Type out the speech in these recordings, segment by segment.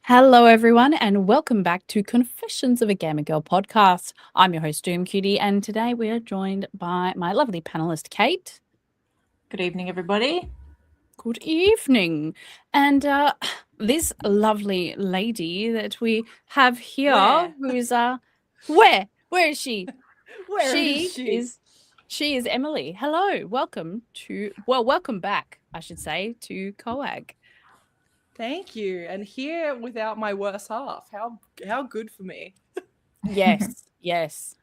Hello, everyone, and welcome back to Confessions of a Gamer Girl podcast. I'm your host, Doom Cutie, and today we are joined by my lovely panelist, Kate. Good evening, everybody. Good evening. And this lovely lady that we have here, who's where is she? Where is she? She is Emily. Hello, welcome back, I should say, to Coag. Thank you. And here without my worse half. How good for me. Yes. It's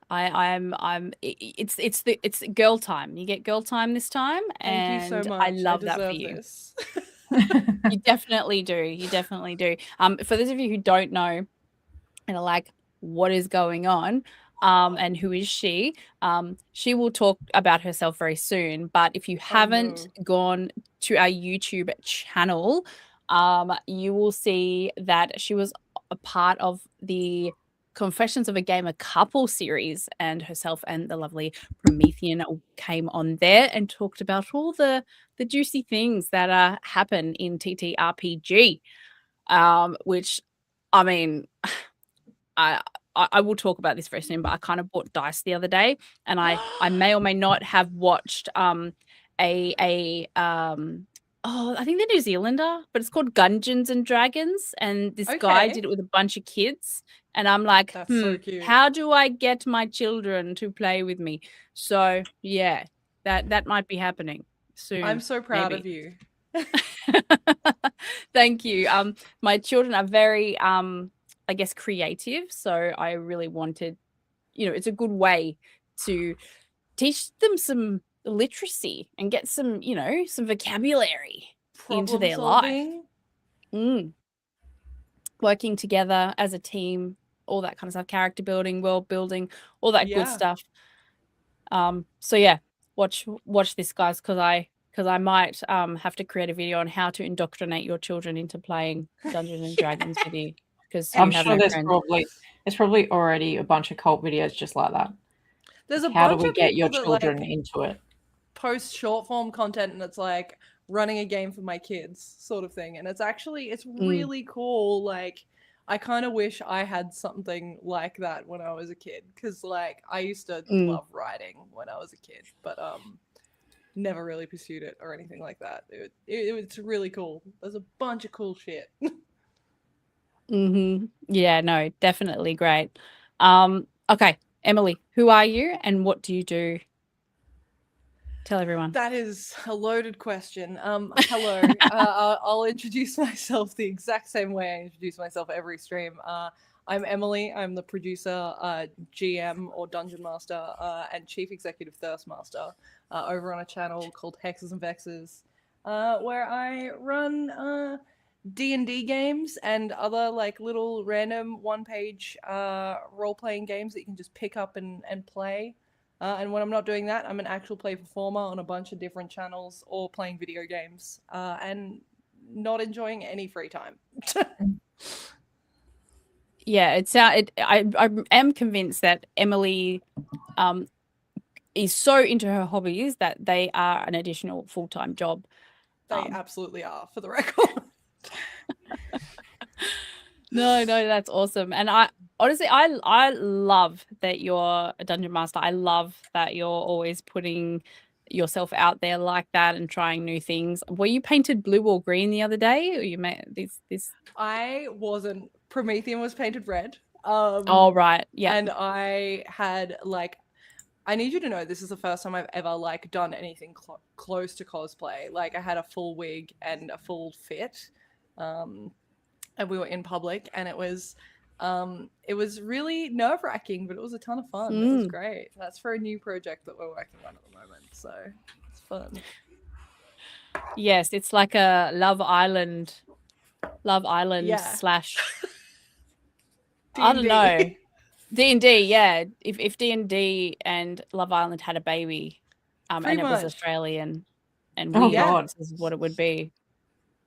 girl time. You get girl time this time, Thank you so and much. I love that for deserve you. This. You definitely do. You definitely do. For those of you who don't know and are like, what is going on? And who is she? She will talk about herself very soon. But if you haven't gone to our YouTube channel, you will see that she was a part of the Confessions of a Gamer couple series, and herself and the lovely Promethean came on there and talked about all the juicy things that happen in TTRPG, which, I mean, I will talk about this very soon, but I kind of bought dice the other day, and I may or may not have watched I think they're New Zealander, but it's called Gungeons and Dragons, and this guy did it with a bunch of kids, and I'm like, That's so cute. How do I get my children to play with me? So yeah, that might be happening soon. I'm so proud of you. Thank you. My children are very I guess creative, so I really wanted, it's a good way to teach them some literacy and get some, some vocabulary into their life. Working together as a team, all that kind of stuff, character building, world building, all that good stuff. So yeah, watch this, guys, because I might have to create a video on how to indoctrinate your children into playing Dungeons and Dragons with you. Because I'm sure there's probably already a bunch of cult videos just like that. There's how do we get your children into it? Post short form content, and it's like running a game for my kids sort of thing. And it's really cool. Like, I kind of wish I had something like that when I was a kid, because like I used to love writing when I was a kid, but never really pursued it or anything like that. It's really cool. There's a bunch of cool shit. Yeah, no, definitely great. Okay, Emily, who are you and what do you do? Tell everyone. That is a loaded question. Hello. I'll introduce myself the exact same way I introduce myself every stream. I'm Emily. I'm the producer, GM or Dungeon Master, and Chief Executive Thirst Master over on a channel called Hexes and Vexes, where I run D&D games and other like little random one-page role-playing games that you can just pick up and play. And when I'm not doing that, I'm an actual play performer on a bunch of different channels or playing video games and not enjoying any free time. Yeah, I am convinced that Emily is so into her hobbies that they are an additional full-time job. They absolutely are, for the record. No, that's awesome. And I love that you're a dungeon master. I love that you're always putting yourself out there like that and trying new things. Were you painted blue or green the other day? Or you made this? I wasn't. Promethean was painted red. Oh, right. Yeah. And I had like, I need you to know this is the first time I've ever like done anything close to cosplay. Like, I had a full wig and a full fit. And we were in public, and it was really nerve-wracking, but it was a ton of fun. It was great. That's for a new project that we're working on at the moment, so it's fun. Yes, it's like a Love Island slash D&D. I don't know. D&D, yeah. If D&D and Love Island had a baby, and it was Australian and weird, this is what it would be.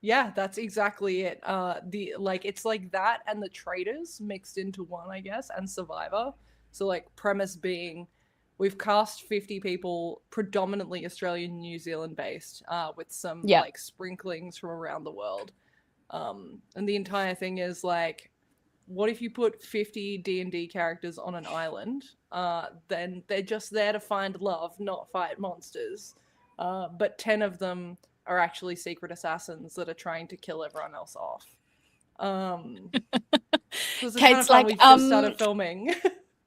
Yeah, that's exactly it. It's like that and The Traitors mixed into one, I guess, and Survivor. So like, premise being, we've cast 50 people, predominantly Australian, New Zealand based, with some like sprinklings from around the world. And the entire thing is like, what if you put 50 D&D characters on an island? Then they're just there to find love, not fight monsters. But 10 of them are actually secret assassins that are trying to kill everyone else off. So it's kind Kate's of fun. like, We've just started filming.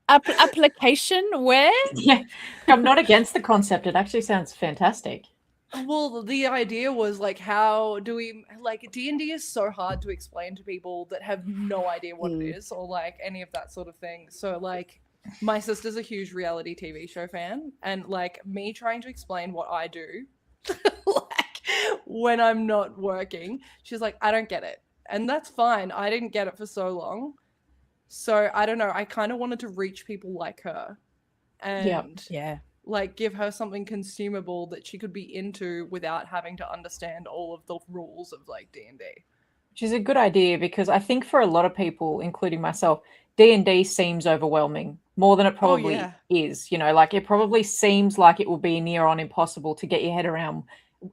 application where? Yeah, I'm not against the concept. It actually sounds fantastic. Well, the idea was like, how do we like D&D is so hard to explain to people that have no idea what it is or like any of that sort of thing. So like, my sister's a huge reality TV show fan, and like me trying to explain what I do, like when I'm not working, she's like, I don't get it, and that's fine. I didn't get it for so long, so I don't know. I kind of wanted to reach people like her, and Yeah. like give her something consumable that she could be into without having to understand all of the rules of like D&D. Which is a good idea, because I think for a lot of people, including myself, D&D seems overwhelming more than it probably is. You know, like it probably seems like it will be near on impossible to get your head around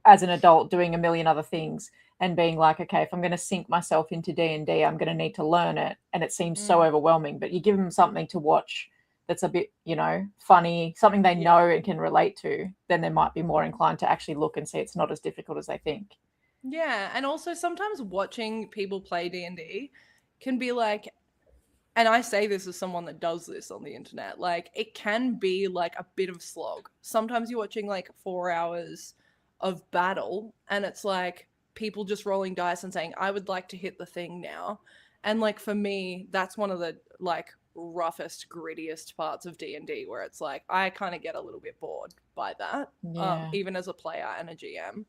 as an adult doing a million other things and being like, okay, if I'm going to sink myself into D&D, I'm going to need to learn it. And it seems so overwhelming. But you give them something to watch that's a bit, you know, funny, something they know and can relate to, then they might be more inclined to actually look and see it's not as difficult as they think. Yeah, and also sometimes watching people play D&D can be like, and I say this as someone that does this on the internet, like it can be like a bit of slog. Sometimes you're watching like 4 hours of battle and it's like people just rolling dice and saying, I would like to hit the thing now. And like for me, that's one of the like roughest, grittiest parts of D&D, where it's like I kind of get a little bit bored by that, even as a player and a GM.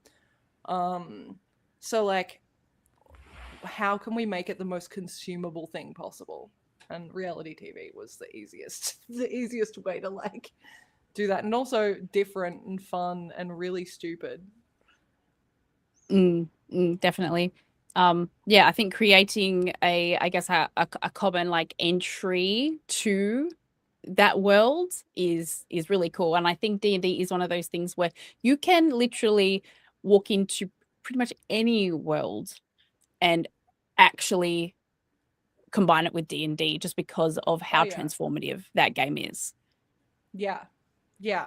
So like, how can we make it the most consumable thing possible? And reality TV was the easiest way to like do that, and also different and fun and really stupid. Definitely. Yeah, I think creating I guess a common like entry to that world is really cool. And I think D&D is one of those things where you can literally walk into pretty much any world and actually combine it with D&D just because of how transformative that game is. Yeah.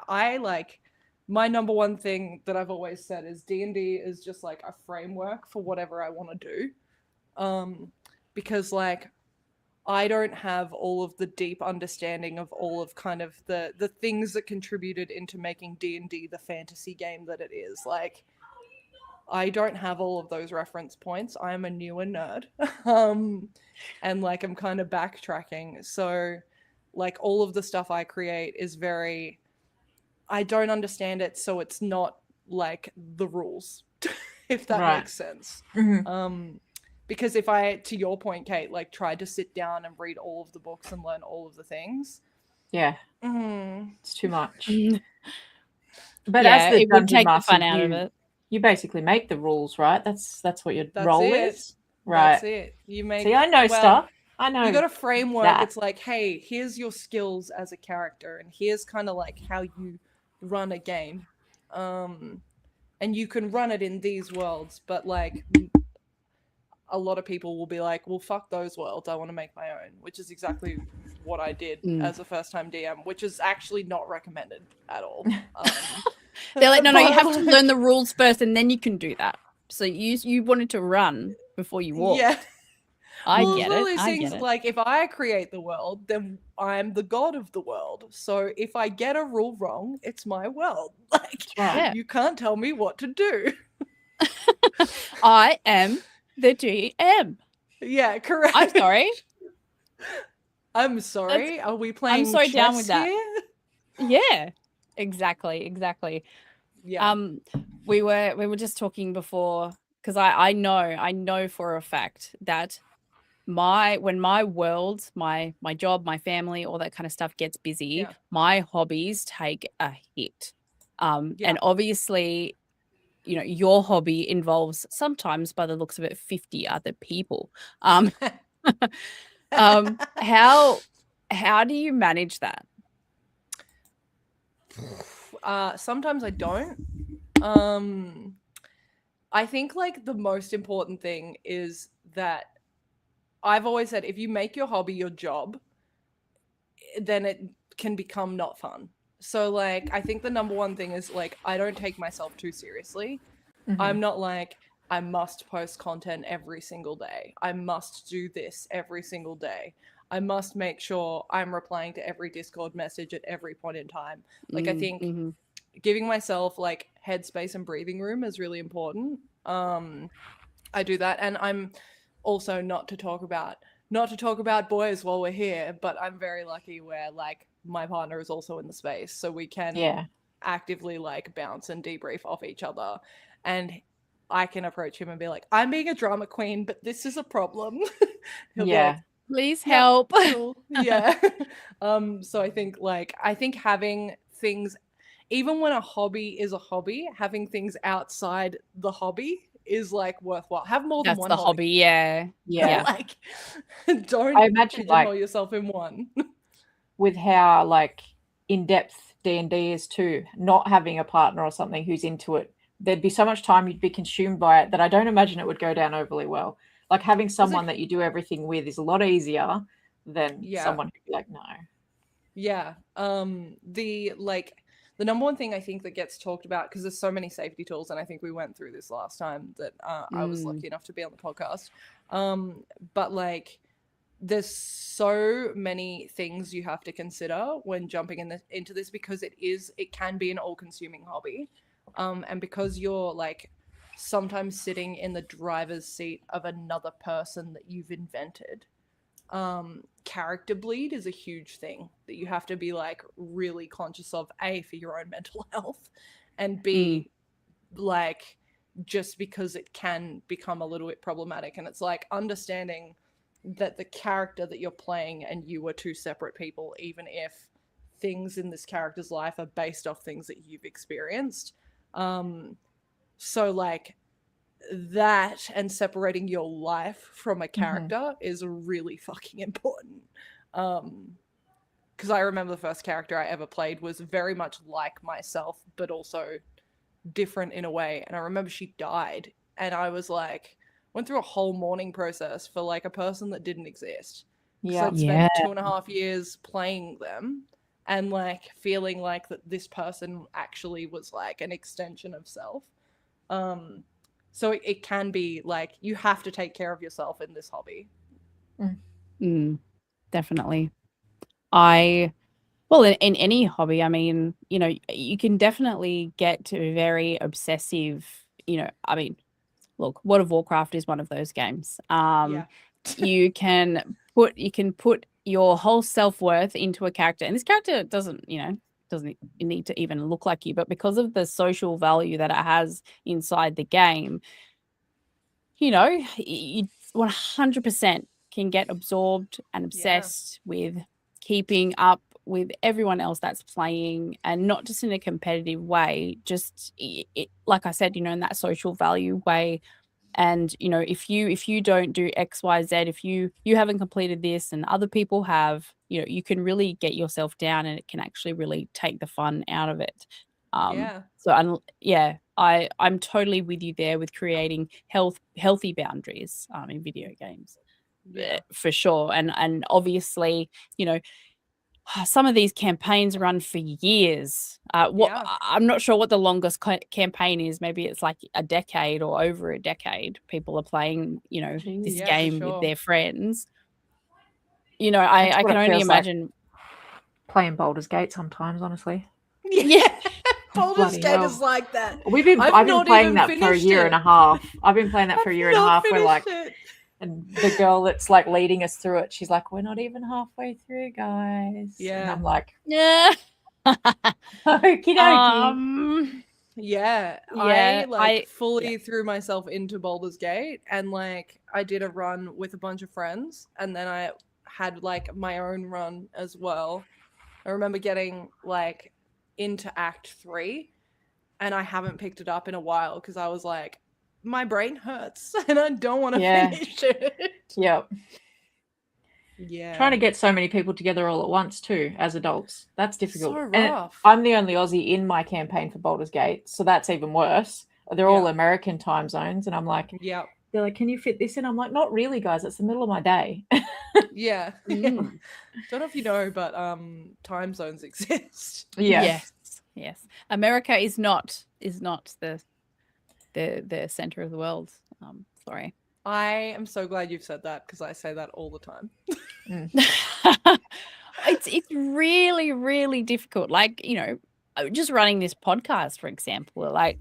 I like, my number one thing that I've always said is D&D is just like a framework for whatever I want to do. Because like I don't have all of the deep understanding of all of kind of the things that contributed into making D&D the fantasy game that it is. Like, I don't have all of those reference points. I'm a newer nerd. And like I'm kind of backtracking. So like all of the stuff I create is very, I don't understand it, so it's not like the rules, if that makes sense. Because if I, to your point, Kate, like tried to sit down and read all of the books and learn all of the things, it's too much. But as the dungeon take master, the fun out of it. You basically make the rules, right? That's what your role is, right? That's it. You make. See, I know stuff. I know. You got a framework. It's like, hey, here's your skills as a character, and here's kind of like how you run a game, and you can run it in these worlds. But like, a lot of people will be like, well, fuck those worlds. I want to make my own, which is exactly what I did as a first-time DM, which is actually not recommended at all. They're like, no, you have to learn the rules first, and then you can do that. So you wanted to run before you walked. Yeah. I get it. I get it. Like, if I create the world, then I'm the god of the world. So if I get a rule wrong, it's my world. Like, you can't tell me what to do. I am the GM. Yeah, correct. I'm sorry. I'm sorry. Are we playing? I'm so chess down with that. Here? Yeah, exactly. Yeah. We were just talking before, because I know for a fact that when my world, my job, my family, all that kind of stuff gets busy, my hobbies take a hit. And obviously, you know, your hobby involves sometimes, by the looks of it, 50 other people. How do you manage that? Sometimes I don't. I think like the most important thing is that I've always said if you make your hobby your job, then it can become not fun. So like I think the number one thing is like I don't take myself too seriously. I'm not like I must post content every single day. I must do this every single day. I must make sure I'm replying to every Discord message at every point in time. Like I think giving myself like headspace and breathing room is really important. I do that, and I'm also not to talk about boys while we're here, but I'm very lucky where like my partner is also in the space, so we can actively like bounce and debrief off each other, and I can approach him and be like, I'm being a drama queen, but this is a problem. He'll be like, please help. Cool. Yeah. So I think having things, even when a hobby is a hobby, having things outside the hobby is like worthwhile. Have more than That's one the hobby. Yeah. Like don't I imagine pigeonhole yourself in one. With how like in-depth D&D is too, not having a partner or something who's into it, there'd be so much time you'd be consumed by it that I don't imagine it would go down overly well. Like having someone that you do everything with is a lot easier than someone who'd be like, no. Yeah. The number one thing I think that gets talked about, because there's so many safety tools, and I think we went through this last time that I was lucky enough to be on the podcast. But like, there's so many things you have to consider when jumping into this, because it can be an all-consuming hobby, and because you're like sometimes sitting in the driver's seat of another person that you've invented. Character bleed is a huge thing that you have to be like really conscious of, A, for your own mental health, and B, like just because it can become a little bit problematic. And it's like understanding that the character that you're playing and you are two separate people, even if things in this character's life are based off things that you've experienced. So like that, and separating your life from a character is really fucking important. Because I remember the first character I ever played was very much like myself, but also different in a way. And I remember she died, and I was like, went through a whole mourning process for like a person that didn't exist. Yeah, I'd spent 2.5 years playing them, and like feeling like that this person actually was like an extension of self. So it can be like you have to take care of yourself in this hobby. Definitely. Well, in any hobby, I mean, you know, you can definitely get to very obsessive, you know, I mean, look, World of Warcraft is one of those games. You can put your whole self-worth into a character, and this character doesn't need to even look like you, but because of the social value that it has inside the game, you know, you 100% can get absorbed and obsessed with keeping up with everyone else that's playing, and not just in a competitive way, just like I said, you know, in that social value way. And you know, if you don't do XYZ, if you haven't completed this and other people have, you know, you can really get yourself down, and it can actually really take the fun out of it. So I'm totally with you there with creating healthy boundaries in video games, for sure. And obviously, you know, some of these campaigns run for years. I'm not sure what the longest campaign is. Maybe it's like a decade or over a decade. People are playing, you know, this game with their friends. You know, I can only imagine like playing Baldur's Gate sometimes, honestly. Baldur's Gate is like that. I've been playing that for a year and a half. I've been playing that for a year and a half. We're like, and the girl that's like leading us through it, she's like, we're not even halfway through, guys. Yeah. And I'm like, okie dokie. I fully threw myself into Baldur's Gate, and like I did a run with a bunch of friends, and then I had like my own run as well. I remember getting like into Act 3, and I haven't picked it up in a while because I was like, my brain hurts and I don't want to finish it. Trying to get so many people together all at once too as adults, that's difficult. So rough. And I'm the only Aussie in my campaign for Baldur's Gate, so that's even worse. they're all American time zones, and I'm like, yeah. They're like, can you fit this in? I'm like, not really, guys. It's the middle of my day. Yeah. Don't know if you know, but time zones exist. Yes. America is not the center of the world. Sorry. I am so glad you've said that because I say that all the time. It's really, really difficult. Like, you know, just running this podcast, for example, like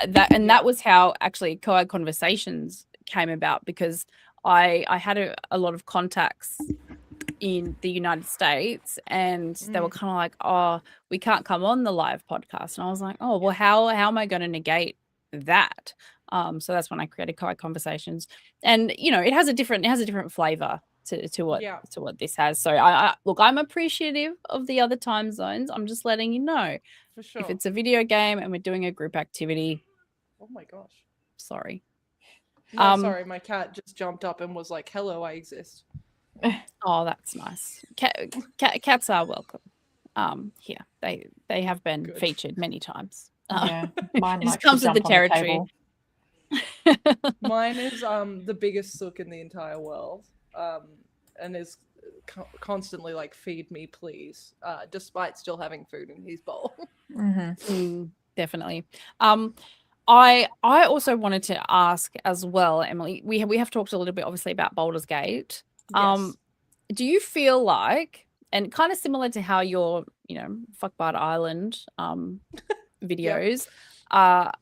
that, and that was how actually Co-Ed Conversations came about, because I had a lot of contacts in the United States, and they were kind of like, oh, we can't come on the live podcast. And I was like, oh, well, how am I going to negate that? So that's when I created Co-Ed Conversations, and you know, it has a different flavor to what this has. So I look, I'm appreciative of the other time zones. I'm just letting you know, for sure, if it's a video game and we're doing a group activity. Oh my gosh, sorry. No, sorry, my cat just jumped up and was like, hello, I exist. Oh, that's nice. Cats are welcome here. They have been featured many times. Yeah, mine just comes with the territory. Mine is the biggest sook in the entire world, and is constantly like, feed me please, despite still having food in his bowl. Definitely. I also wanted to ask as well, Emily, we have talked a little bit obviously about Baldur's Gate. Yes. Do you feel like, and kind of similar to how your, you know, Fuckbart Island videos are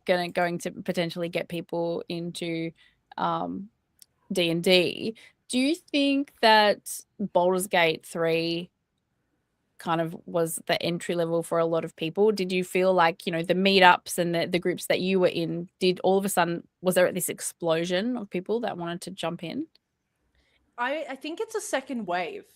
going to potentially get people into D&D, do you think that Baldur's Gate 3 kind of was the entry level for a lot of people? Did you feel like, you know, the meetups and the groups that you were in, did all of a sudden, was there this explosion of people that wanted to jump in? I think it's a second wave,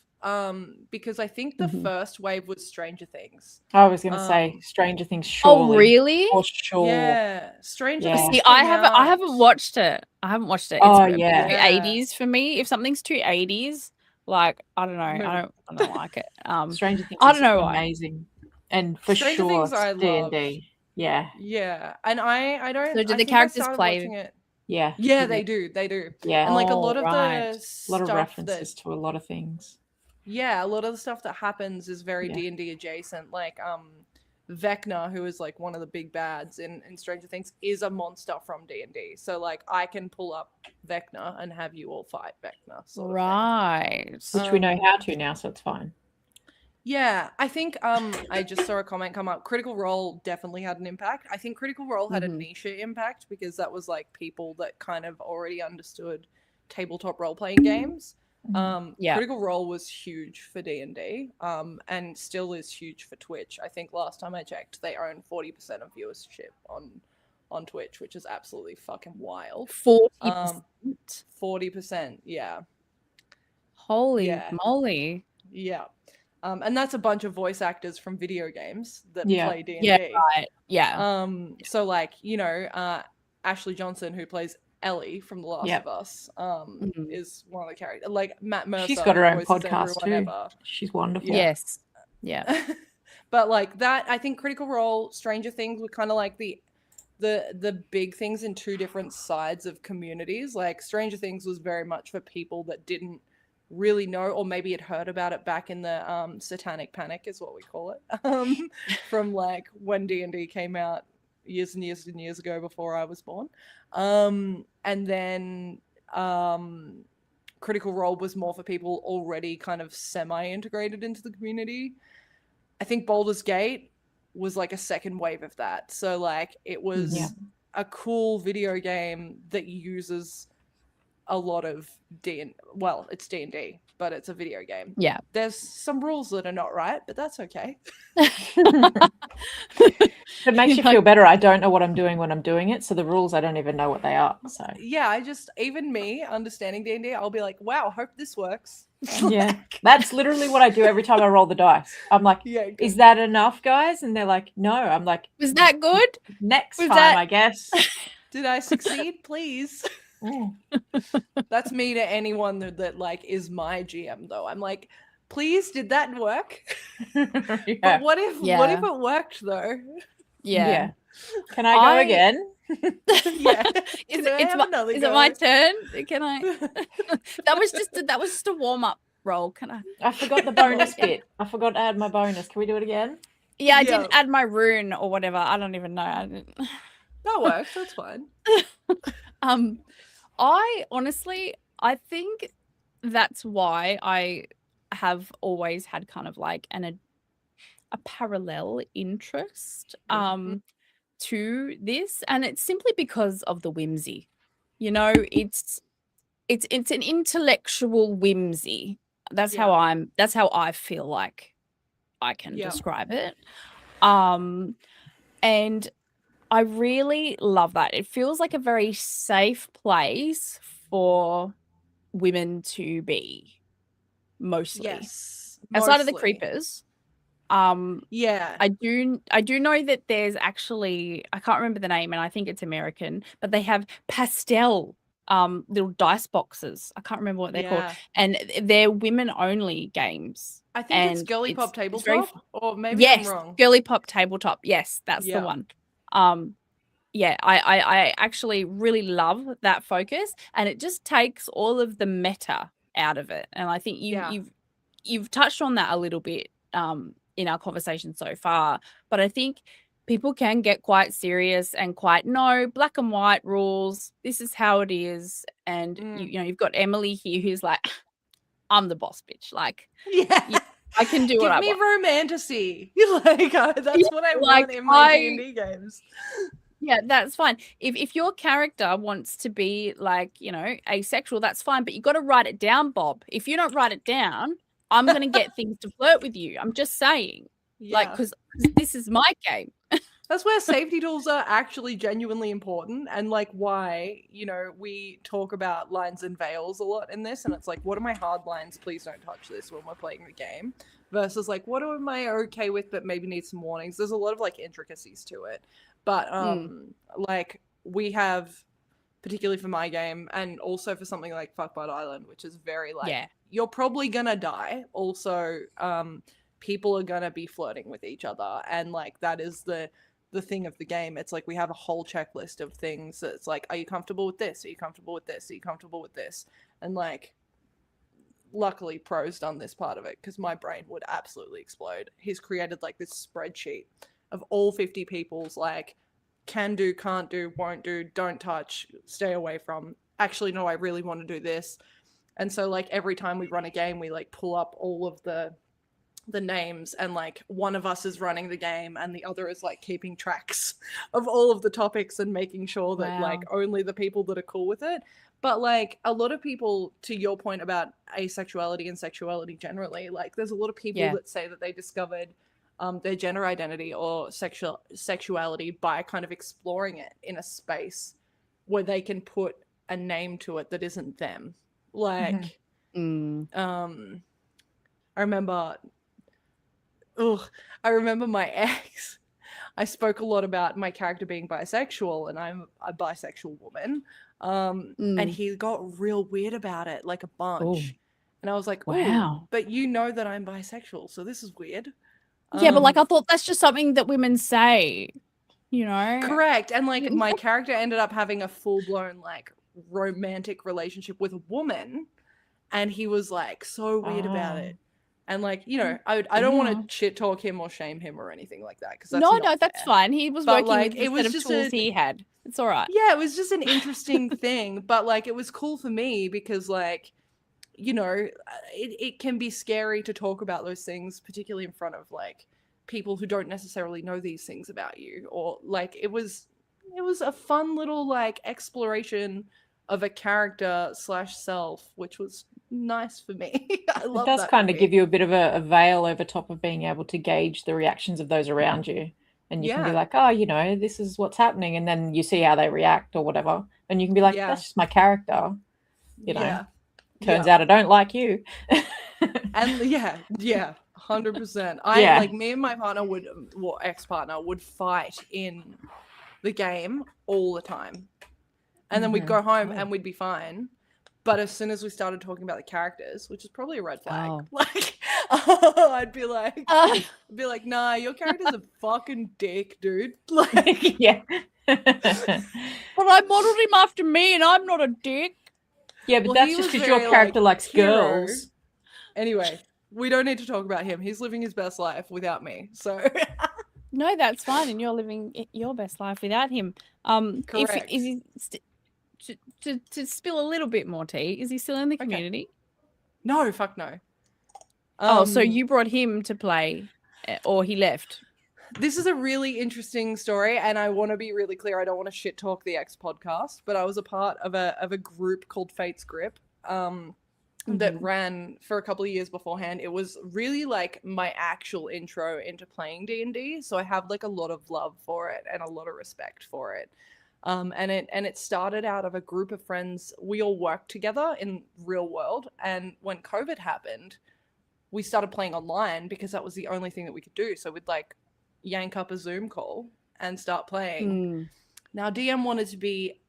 because I think the first wave was Stranger Things. I was going to say Stranger Things, surely. Oh, really? For sure. Yeah, Stranger Things. See, I haven't watched it. It's Oh, too 80s for me. If something's too 80s, like, I don't know, I don't like it. Stranger Things, I don't know amazing, and for Stranger sure, Things I love. D&D. Yeah, and I don't. So do the characters play? It. Yeah, they do. Yeah, and like a lot of the a lot of references to a lot of things. Yeah, a lot of the stuff that happens is very D&D adjacent. Like Vecna, who is like one of the big bads in Stranger Things, is a monster from D&D. So like I can pull up Vecna and have you all fight Vecna. Right. Which we know how to now, so it's fine. Yeah, I think I just saw a comment come up. Critical Role definitely had an impact. I think Critical Role had a niche impact because that was like people that kind of already understood tabletop role-playing games. Critical Role was huge for D&D, and still is huge for Twitch. I think last time I checked, they own 40% of viewership on Twitch, which is absolutely fucking wild. 40%. 40%, yeah. Holy moly. Yeah. And that's a bunch of voice actors from video games that play D&D. Yeah, right. Yeah. So like, you know, Ashley Johnson, who plays Ellie from The Last of Us, is one of the characters. Like Matt Mercer. She's got her own podcast too. She's wonderful. Yes. Yeah. But like that, I think Critical Role, Stranger Things were kind of like the big things in two different sides of communities. Like Stranger Things was very much for people that didn't really know, or maybe had heard about it back in the Satanic Panic is what we call it, from like when D&D came out years and years and years ago before I was born. And then Critical Role was more for people already kind of semi-integrated into the community. I think Baldur's Gate was like a second wave of that. So like it was a cool video game that uses a lot of it's D&D, but it's a video game. Yeah. There's some rules that are not right, but that's okay. It makes you feel better. I don't know what I'm doing when I'm doing it, so the rules, I don't even know what they are. So yeah, even me understanding D&D, I'll be like, wow, hope this works. Yeah, that's literally what I do every time I roll the dice. I'm like, is that enough, guys? And they're like, no. I'm like, was that good? Next time, I guess. Did I succeed? Please. That's me to anyone that like is my GM though. I'm like, please, did that work? But what if it worked though? Yeah. Can I go again? Yeah. Is Can I have another it go? my turn? Can I? that was just a warm up roll. Can I? I forgot the bonus bit. I forgot to add my bonus. Can we do it again? Yeah, I didn't add my rune or whatever. I don't even know. I didn't. That works. That's fine. I honestly, I think that's why I have always had kind of like a parallel interest to this, and it's simply because of the whimsy. You know, it's an intellectual whimsy. That's how I feel like I can describe it. And I really love that. It feels like a very safe place for women to be, mostly. Yes. Outside of the creepers. Yeah. I do know that there's actually, I can't remember the name, and I think it's American, but they have pastel little dice boxes. I can't remember what they're called. And they're women only games. I think it's Girly Pop Tabletop, or maybe yes, I'm wrong. Girly Pop Tabletop. Yes, that's the one. Yeah, I actually really love that focus, and it just takes all of the meta out of it. And I think you've touched on that a little bit in our conversation so far, but I think people can get quite serious and quite black and white rules. This is how it is, and you know you've got Emily here who's like, I'm the boss bitch. Like, I can do what I want. Give me romantasy. Like that's what I want in my D&D games. Yeah, that's fine. If your character wants to be like, you know, asexual, that's fine. But you got to write it down, Bob. If you don't write it down, I'm going to get things to flirt with you. I'm just saying. Like, because this is my game. That's where safety tools are actually genuinely important, and like why, you know, we talk about lines and veils a lot in this, and it's like, what are my hard lines? Please don't touch this when we're playing the game. Versus like, what am I okay with but maybe need some warnings? There's a lot of like intricacies to it. But like we have, particularly for my game, and also for something like Fuckbud Island, which is very like, you're probably gonna die. Also, people are gonna be flirting with each other, and like that is the thing of the game. It's like we have a whole checklist of things. It's like, are you comfortable with this? Are you comfortable with this? Are you comfortable with this? And like, luckily Pro's done this part of it, because my brain would absolutely explode. He's created like this spreadsheet of all 50 people's like can do, can't do, won't do, don't touch, stay away from, actually no, I really want to do this. And so like every time we run a game, we like pull up all of the names, and like one of us is running the game and the other is like keeping tracks of all of the topics and making sure that like only the people that are cool with it. But like a lot of people, to your point about asexuality and sexuality generally, like there's a lot of people that say that they discovered their gender identity or sexuality by kind of exploring it in a space where they can put a name to it that isn't them. Like I remember my ex, I spoke a lot about my character being bisexual, and I'm a bisexual woman. And he got real weird about it, like a bunch. And I was like, wow, but you know that I'm bisexual, so this is weird. Yeah, but like I thought that's just something that women say, you know? Correct. And like my character ended up having a full-blown like romantic relationship with a woman, and he was like so weird about it. And like, you know, I don't want to shit talk him or shame him or anything like that, because that's that's fine. He was working with the set of tools he had. It's all right. Yeah, it was just an interesting thing, but like it was cool for me because like, you know, it can be scary to talk about those things, particularly in front of like people who don't necessarily know these things about you, or like it was a fun little like exploration of a character / self, which was nice for me. I love that. It does kind of give you a bit of a veil over top of being able to gauge the reactions of those around you. And you can be like, oh, you know, this is what's happening. And then you see how they react or whatever. And you can be like, that's just my character. You know, turns out I don't like you. And 100%. Like me and my partner ex-partner would fight in the game all the time. And then we'd go home and we'd be fine. But as soon as we started talking about the characters, which is probably a red flag, like I'd be like, nah, your character's a fucking dick, dude. Like, But I modeled him after me, and I'm not a dick. Yeah, but Well, that's he just was because your very, character like, likes hero. girls. Anyway, we don't need to talk about him. He's living his best life without me. So No, that's fine, and you're living your best life without him. Correct. Is he to spill a little bit more tea? Is he still in the community? No, fuck no. So you brought him to play, or he left? This is a really interesting story, and I want to be really clear. I don't want to shit talk the X podcast, but I was a part of a group called Fate's Grip that ran for a couple of years beforehand. It was really like my actual intro into playing D&D, so I have like a lot of love for it and a lot of respect for it. And it started out of a group of friends. We all worked together in real world, and when COVID happened, we started playing online because that was the only thing that we could do. So we'd like yank up a Zoom call and start playing. Now DM wanted to be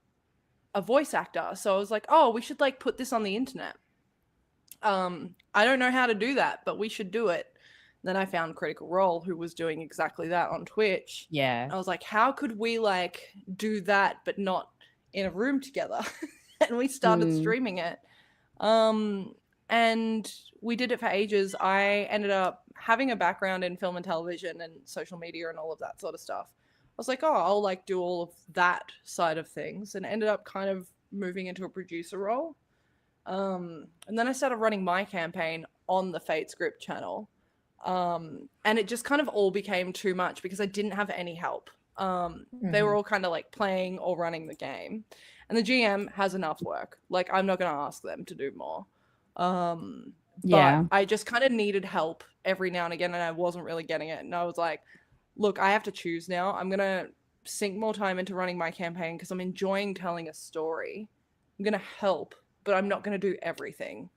a voice actor, so I was like, oh, we should like put this on the internet. I don't know how to do that, but we should do it. Then I found Critical Role, who was doing exactly that on Twitch. Yeah. I was like, how could we like do that but not in a room together? And we started streaming it. And we did it for ages. I ended up having a background in film and television and social media and all of that sort of stuff. I was like, oh, I'll like do all of that side of things, and ended up kind of moving into a producer role. And then I started running my campaign on the Fate Script channel. And it just kind of all became too much because I didn't have any help. They were all kind of like playing or running the game. And the GM has enough work. Like, I'm not going to ask them to do more. But I just kind of needed help every now and again, and I wasn't really getting it. And I was like, look, I have to choose now. I'm going to sink more time into running my campaign because I'm enjoying telling a story. I'm going to help, but I'm not going to do everything.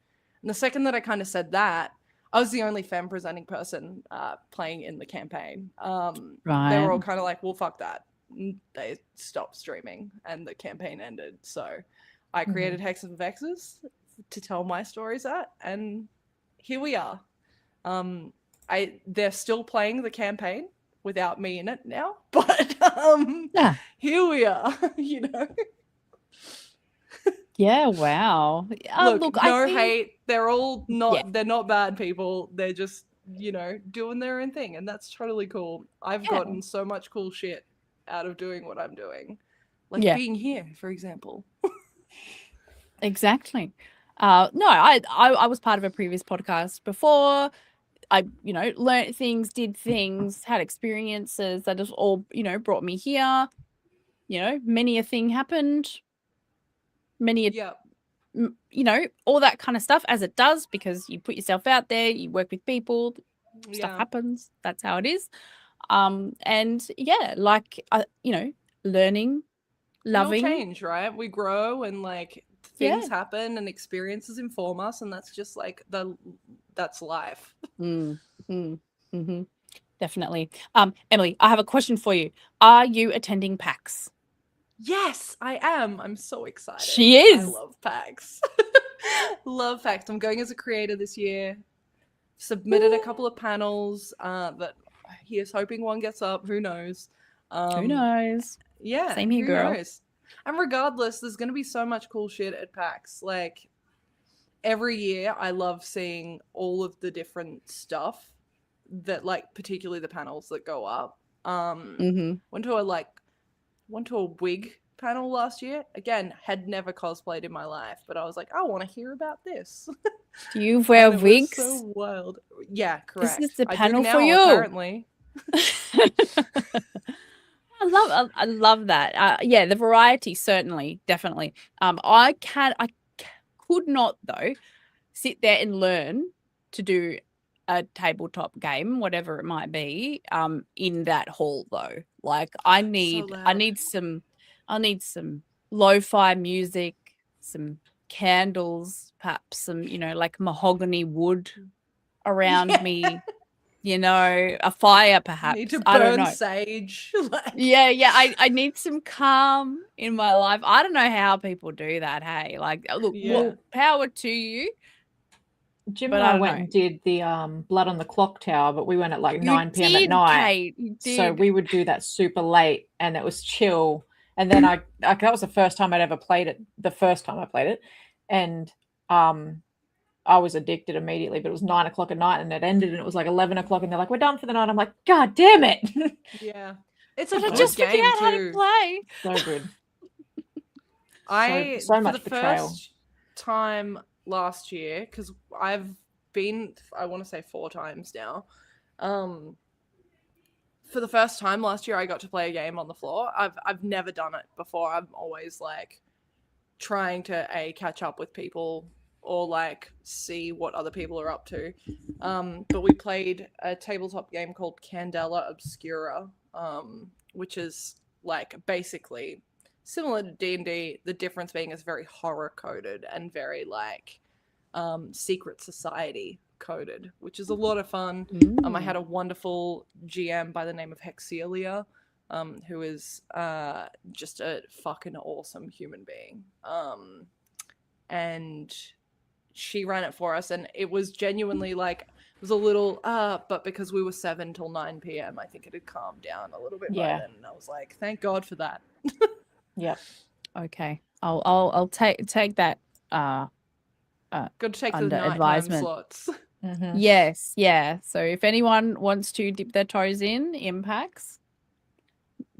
And the second that I kind of said that, I was the only femme presenting person playing in the campaign. They were all kind of like, well, fuck that. And they stopped streaming and the campaign ended. So I created Hex of Vexes to tell my stories at, and here we are. They're still playing the campaign without me in it now, but here we are, you know. Yeah, wow. Look, no hate. They're all not they're not bad people. They're just, you know, doing their own thing, and that's totally cool. I've gotten so much cool shit out of doing what I'm doing. Like being here, for example. Exactly. No, I was part of a previous podcast before. I, you know, learned things, did things, had experiences that just all, you know, brought me here. You know, many a thing happened. Many a, you know, all that kind of stuff, as it does, because you put yourself out there, you work with people, stuff happens. That's how it is. And yeah, like, you know, learning, loving. We all change, right? We grow, and like things happen and experiences inform us, and that's just like that's life. Definitely. Emily, I have a question for you. Are you attending PAX? Yes, I am. I'm so excited. She is. I love PAX. Love PAX. I'm going as a creator this year. Submitted a couple of panels that here's hoping one gets up. Who knows? Who knows? Yeah. Same here, girl. Knows? And regardless, there's going to be so much cool shit at PAX. Like, every year, I love seeing all of the different stuff that, like, particularly the panels that go up. Went to a wig panel last year. Again, had never cosplayed in my life, but I was like, I want to hear about this. Do you wear wigs? So wild. Yeah, correct. This is the panel for you. Apparently. I love that. Yeah, the variety, certainly, definitely. I could not though sit there and learn to do a tabletop game, whatever it might be, in that hall though. Like I need some lo-fi music, some candles, perhaps some, you know, like mahogany wood around me. You know, a fire perhaps. Need to burn I don't know. sage. Yeah. I need some calm in my life. I don't know how people do that. Hey, like, look, more power to you. Jim and I went and did the Blood on the Clock Tower, but we went at like 9 p.m. at night. Kate, so we would do that super late, and it was chill. And then that was the first time I'd ever played it. The first time I played it, and I was addicted immediately. But it was 9 o'clock at night, and it ended, and it was like 11 o'clock, and they're like, "We're done for the night." I'm like, "God damn it!" Yeah, it's a But I good just figured game out how too. to play. So good. So For much the betrayal. first time last year, because I've been, I want to say 4 times now. For the first time last year, I got to play a game on the floor. I've never done it before. I'm always like trying to catch up with people or like see what other people are up to. But we played a tabletop game called Candela Obscura, which is like basically similar to D&D, the difference being it's very horror coded and very like secret society coded, which is a lot of fun. I had a wonderful GM by the name of Hexelia, who is just a fucking awesome human being. And she ran it for us, and it was genuinely like, it was a little but because we were 7 till 9 p.m. I think it had calmed down a little bit by then, and I was like, thank God for that. Yep. Okay, I'll take that Got to take the under nighttime advisement. slots. Mm-hmm. Yes, yeah. So if anyone wants to dip their toes in packs,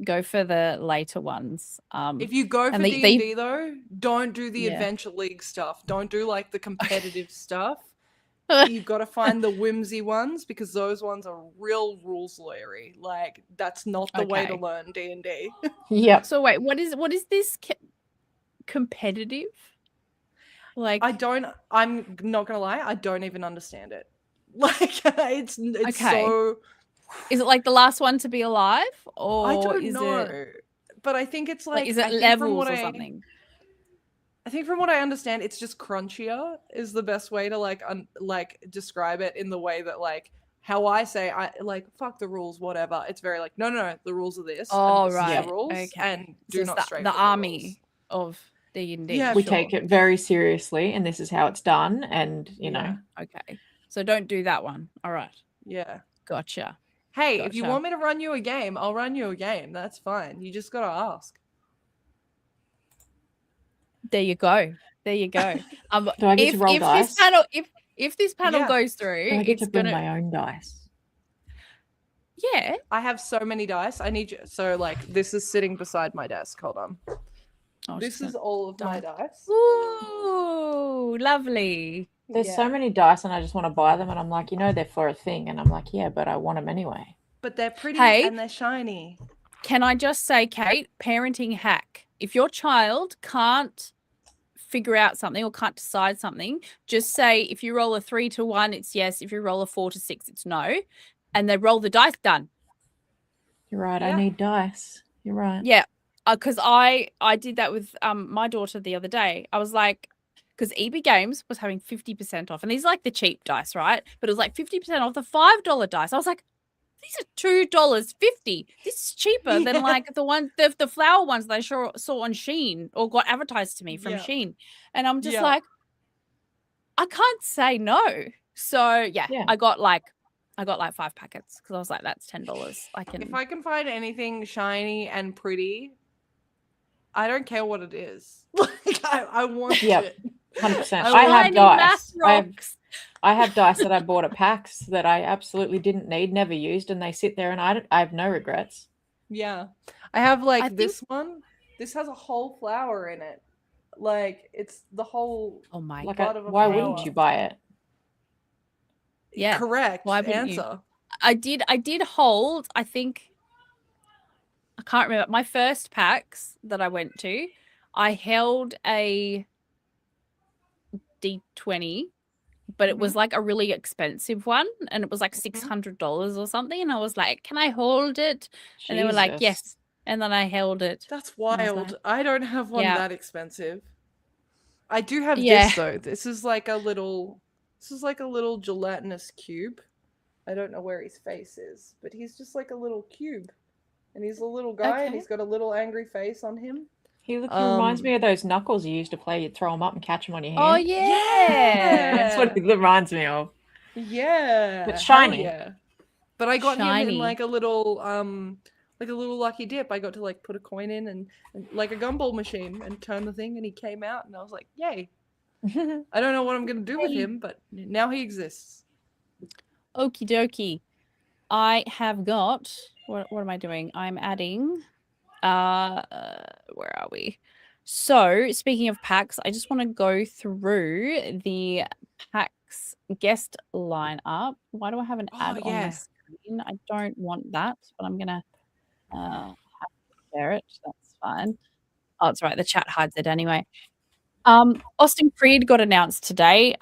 go for the later ones. If you go for D&D though, don't do the Adventure League stuff. Don't do like the competitive stuff. You've got to find the whimsy ones, because those ones are real rules lawyery. Like, that's not the way to learn D&D. Yep. So wait, what is this competitive? Like, I'm not gonna lie, I don't even understand it. Like, it's so. Is it like the last one to be alive, or I don't is know, it? But I think it's like, Is it levels or something? I think from what I understand, it's just crunchier is the best way to like describe it, in the way that like how I say, I like fuck the rules, whatever. It's very like no, the rules are this. Oh, and this right. is the rules, Okay. and do not stray the from army of D&D. Yeah, we take it very seriously, and this is how it's done, and you know. Okay, so don't do that one. All right. Yeah. Gotcha. Hey, if you want me to run you a game, I'll run you a game. That's fine. You just gotta ask. There you go. There you go. Do I get to roll dice? If this panel goes through, I get to bring my own dice. Yeah. I have so many dice. I need you. So like, this is sitting beside my desk. Hold on. This is all of my dice. Ooh, lovely. There's so many dice, and I just want to buy them, and I'm like, they're for a thing, and I'm like, yeah, but I want them anyway. But they're pretty and they're shiny. Can I just say, Kate, parenting hack. If your child can't figure out something or can't decide something, just say, if you roll a 3 to 1, it's yes. If you roll a 4 to 6, it's no. And they roll the dice, done. You're right. Yeah. I need dice. You're right. Yeah. Because I did that with my daughter the other day. I was like, because EB Games was having 50% off. And these are like the cheap dice, right? But it was like 50% off the $5 dice. I was like, these are $2.50. This is cheaper than like the flower ones that I saw on Shein or got advertised to me from Shein. And I'm just like, I can't say no. So I got like 5 packets, because I was like, that's $10. If I can find anything shiny and pretty, I don't care what it is. Like, I want it. 100%. I have dice. I have dice that I bought at PAX that I absolutely didn't need, never used, and they sit there, and I have no regrets. Yeah. I have like this one. This has a whole flower in it. Like, it's the whole bud of a why flower. wouldn't you buy it? Yeah. Correct. Why wouldn't answer. You? I did hold, I think, I can't remember, my first PAX that I went to, I held a D20, but it was like a really expensive one, and it was like $600 or something, and I was like, can I hold it? Jesus. And they were like, yes. And then I held it. That's wild. I don't have one that expensive. I do have this though. This is like a little gelatinous cube. I don't know where his face is, but he's just like a little cube. And he's a little guy, and he's got a little angry face on him. He reminds me of those knuckles you used to play. You'd throw them up and catch them on your hand. Oh, yeah. That's what it reminds me of. Yeah. But shiny. Yeah. But I got him in like a little like a little lucky dip. I got to like put a coin in and like a gumball machine and turn the thing, and he came out, and I was like, yay. I don't know what I'm gonna do with him, but now he exists. Okie dokie. I have got what am I doing? I'm adding where are we? So speaking of packs, I just want to go through the packs guest lineup. Why do I have an ad on my screen? I don't want that, but I'm gonna have to share it. That's fine. Oh, it's right. The chat hides it anyway. Austin Creed got announced today.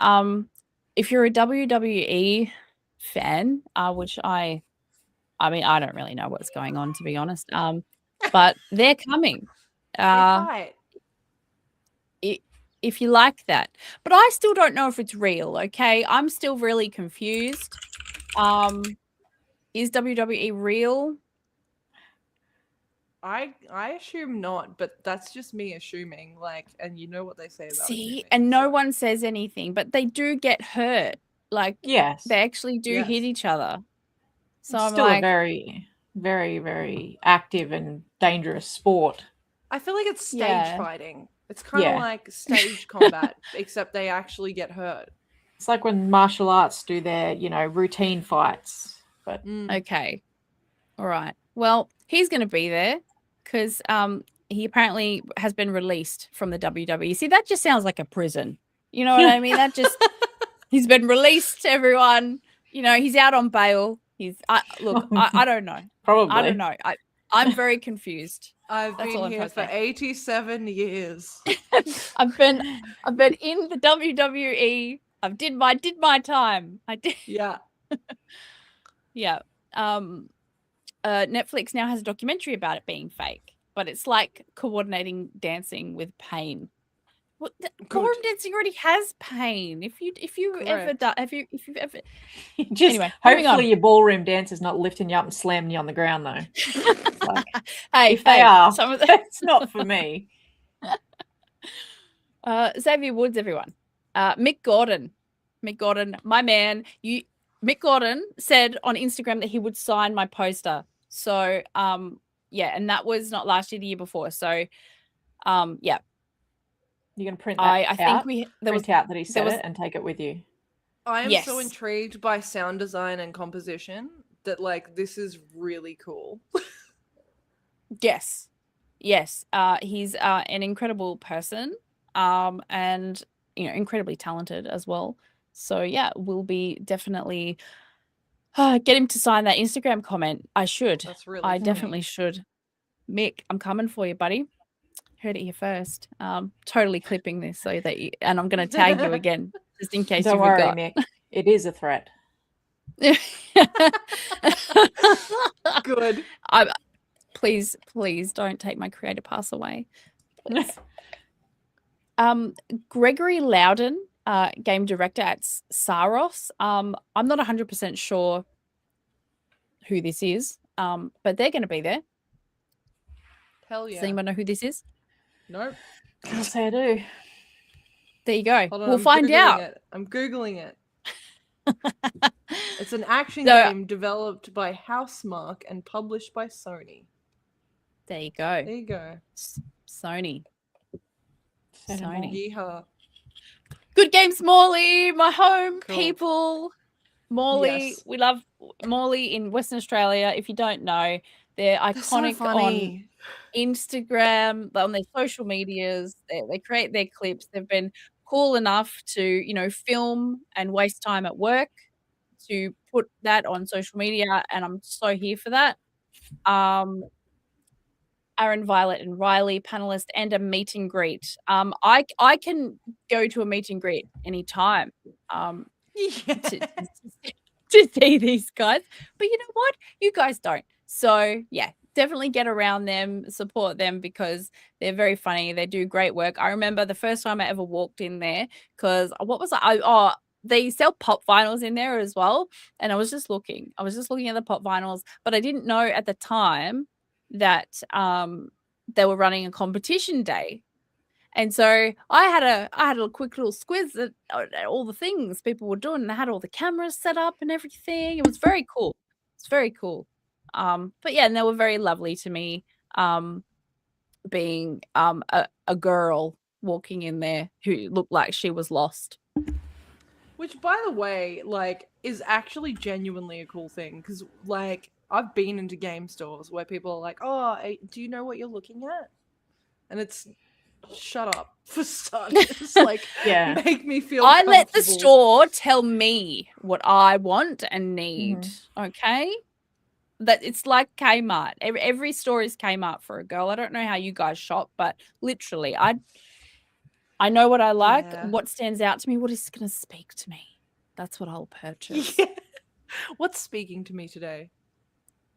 If you're a WWE fan, which I mean, I don't really know what's going on, to be honest. But they're coming. They fight. If you like that. But I still don't know if it's real, okay? I'm still really confused. Is WWE real? I assume not, but that's just me assuming. Like, and you know what they say about assuming, and no one says anything, but they do get hurt. Like, yes, they actually do hit each other. So it's I'm still like, a very, very, very active and dangerous sport. I feel like it's stage fighting. It's kind of like stage combat, except they actually get hurt. It's like when martial arts do their, routine fights. But okay, all right. Well, he's going to be there because he apparently has been released from the WWE. See, that just sounds like a prison. You know what I mean? That just he's been released. Everyone, he's out on bail. I don't know. Probably. I don't know. I'm very confused. I've been here for 87 years. I've been in the WWE. I did my time. I did. Yeah. Yeah. Netflix now has a documentary about it being fake, but it's like coordinating dancing with pain. Well, ballroom dancing already has pain. If you ever done, if you've ever just anyway, hopefully your ballroom dancer's not lifting you up and slamming you on the ground though. Hey, if they are, some of that's not for me. Xavier Woods, everyone. Mick Gordon, my man. Mick Gordon said on Instagram that he would sign my poster. So and that was not last year, the year before. So yeah. You're going to print that out? I think print out that he said it and take it with you. I am so intrigued by sound design and composition that, like, this is really cool. Yes. He's an incredible person and, incredibly talented as well. So, yeah, we'll be definitely get him to sign that Instagram comment. I should. That's really funny. Definitely should. Mick, I'm coming for you, buddy. Heard it here first. Totally clipping this so that and I'm going to tag you again just in case Don't you worry, forgot. Mick. It is a threat. Good. Please don't take my creator pass away. Gregory Loudon, game director at Saros. I'm not 100% sure who this is, but they're going to be there. Hell yeah. Does anyone know who this is? Nope. Can't say I do. There you go. Hold on, we'll find out. I'm Googling it. It's an action game developed by Housemarque and published by Sony. There you go. There you go. Sony. Yeehaw. Good games, Morley. My home people. Morley. Yes. We love Morley in Western Australia. If you don't know, they're iconic on Instagram, on their social medias. They create their clips. They've been cool enough to, film and waste time at work to put that on social media, and I'm so here for that. Aaron, Violet, and Riley, panelist, and a meet and greet. I can go to a meet and greet anytime to see these guys. But you know what? You guys don't. So, yeah, definitely get around them, support them because they're very funny. They do great work. I remember the first time I ever walked in there because they sell pop vinyls in there as well. And I was just looking at the pop vinyls, but I didn't know at the time that they were running a competition day. And so I had a quick little squiz at all the things people were doing. And they had all the cameras set up and everything. It was very cool. It's very cool. But yeah, and they were very lovely to me. Being a girl walking in there who looked like she was lost. Which, by the way, like, is actually genuinely a cool thing. Because, like, I've been into game stores where people are like, oh, do you know what you're looking at? And it's, shut up, for starters. Like, make me feel I let the comfortable. store tell me what I want and need, okay? That it's like Kmart. Every store is Kmart for a girl. I don't know how you guys shop, but literally, I know what I like, what stands out to me, what is going to speak to me. That's what I'll purchase. Yeah. What's speaking to me today?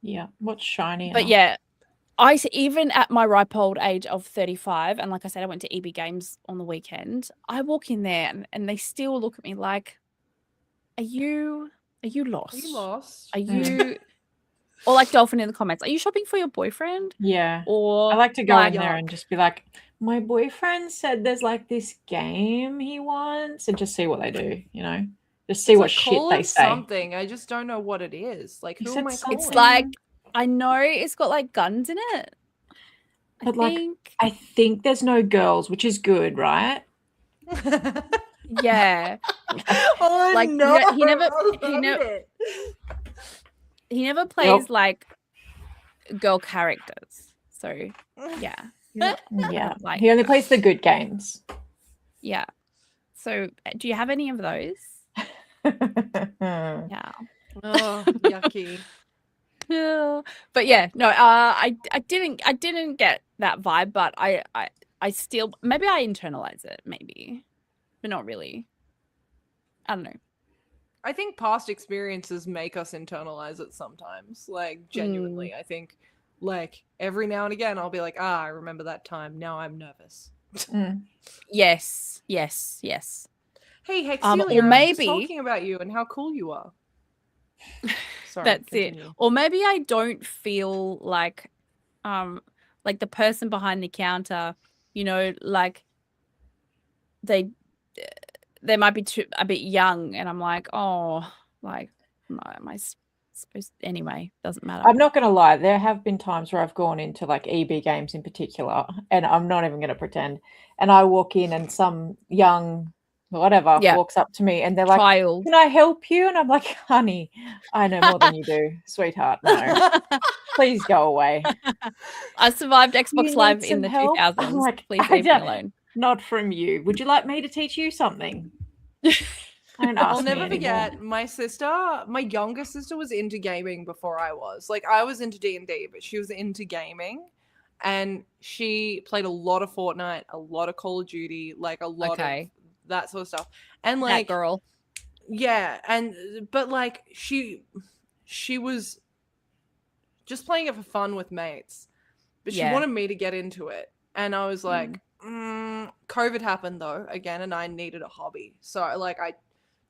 Yeah, what's shiny? But yeah, even at my ripe old age of 35, and like I said, I went to EB Games on the weekend, I walk in there and they still look at me like, are you lost? Are you lost? Are you... Or like Dolphin in the comments, are you shopping for your boyfriend? Yeah. Or I like to go in there and just be like, my boyfriend said there's like this game he wants, and just see what they do, you know? Just see what shit they say. Something. I just don't know what it is. Like, who am I calling? It's like, I know it's got like guns in it. But I think there's no girls, which is good, right? Yeah. Oh, like, no. He never plays like girl characters. So yeah. Yeah. Like, he only plays the good games. Yeah. So do you have any of those? Yeah. Oh, yucky. But yeah, no, I didn't get that vibe, but I still, maybe I internalize it, maybe, but not really. I don't know. I think past experiences make us internalize it sometimes. Like, genuinely, I think, like, every now and again, I'll be like, I remember that time. Now I'm nervous. Yes. Hey, Hexelia, or maybe I'm just talking about you and how cool you are. Sorry, that's continue. it. Or maybe I don't feel like the person behind the counter, you know, like they might be a bit young, and I'm like, oh, like, no, am I supposed anyway? Doesn't matter. I'm not gonna lie, there have been times where I've gone into like EB Games in particular, and I'm not even gonna pretend, and I walk in and some young whatever walks up to me and they're like, can I help you? And I'm like, honey, I know more than you do, sweetheart. No. Please go away. I survived Xbox Live in the 2000s. I'm like, please leave me alone. Not from you. Would you like me to teach you something? I'll never forget my sister. My younger sister was into gaming before I was. Like, I was into D&D, but she was into gaming, and she played a lot of Fortnite, a lot of Call of Duty, like a lot of that sort of stuff. And like, that girl, but like she was just playing it for fun with mates, but she wanted me to get into it, and I was like, COVID happened though again, and I needed a hobby, so like I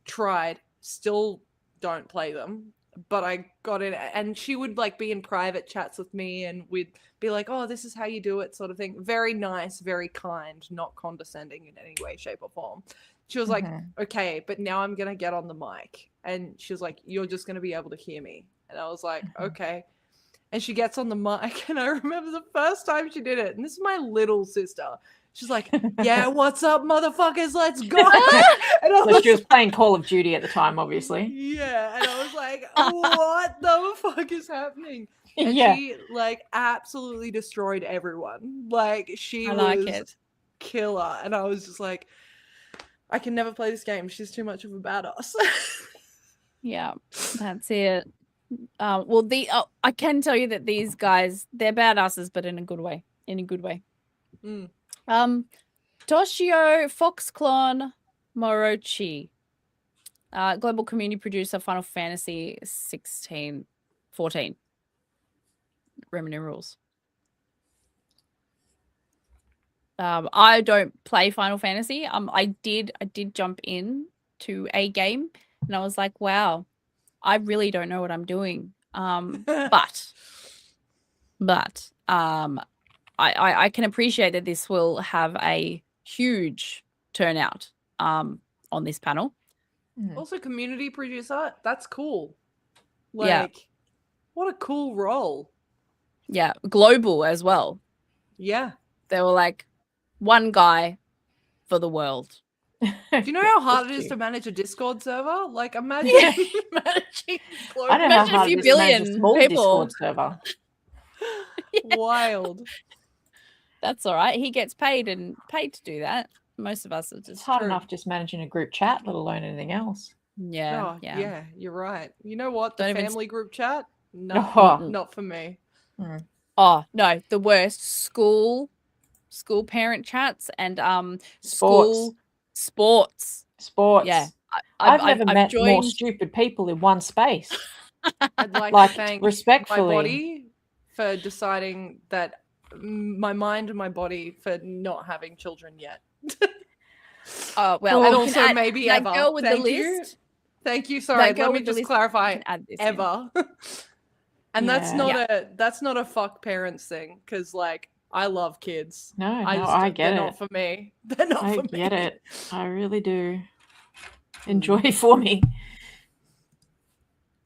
tried, still don't play them, but I got in, and she would like be in private chats with me, and we'd be like, oh, this is how you do it, sort of thing. Very nice, very kind, not condescending in any way, shape, or form. She was like, okay, but now I'm gonna get on the mic, and she was like, you're just gonna be able to hear me. And I was like, okay. And she gets on the mic, and I remember the first time she did it, and this is my little sister. She's like, yeah, what's up, motherfuckers? Let's go. And she was playing Call of Duty at the time, obviously. Yeah, and I was like, what the fuck is happening? And she, like, absolutely destroyed everyone. Like, she was killer. And I was just like, I can never play this game. She's too much of a badass. Yeah, that's it. Well, I can tell you that these guys, they're badasses, but in a good way. Toshio Foxclon Morochi, global community producer, Final Fantasy 14. Roman numerals. I don't play Final Fantasy. I did jump in to a game, and I was like, wow, I really don't know what I'm doing. But I can appreciate that this will have a huge turnout on this panel. Also, community producer, that's cool. Like, What a cool role. Yeah, global as well. Yeah. They were like one guy for the world. Do you know how hard it is to manage a Discord server? Like, imagine managing global. I don't know how Imagine a hard few it is to manage a billion small people. Discord server. Wild. That's all right. He gets paid to do that. Most of us are It's just hard enough just managing a group chat, let alone anything else. Yeah, Oh, yeah, you're right. You know what? The Don't even family group chat? No, Oh. not for me. Oh, no, the worst. School parent chats and school sports. Yeah. I've never met joined... more stupid people in one space. I'd like to thank respectfully my body for deciding that my mind and my body for not having children yet. Well, and also maybe that ever. girl with Thank the you. list. Thank you. Sorry, let me just clarify. Ever. And that's not a fuck parents thing, because like I love kids. No, I get it. They're not for me. They're not for me. I get it. I really do. Enjoy for me.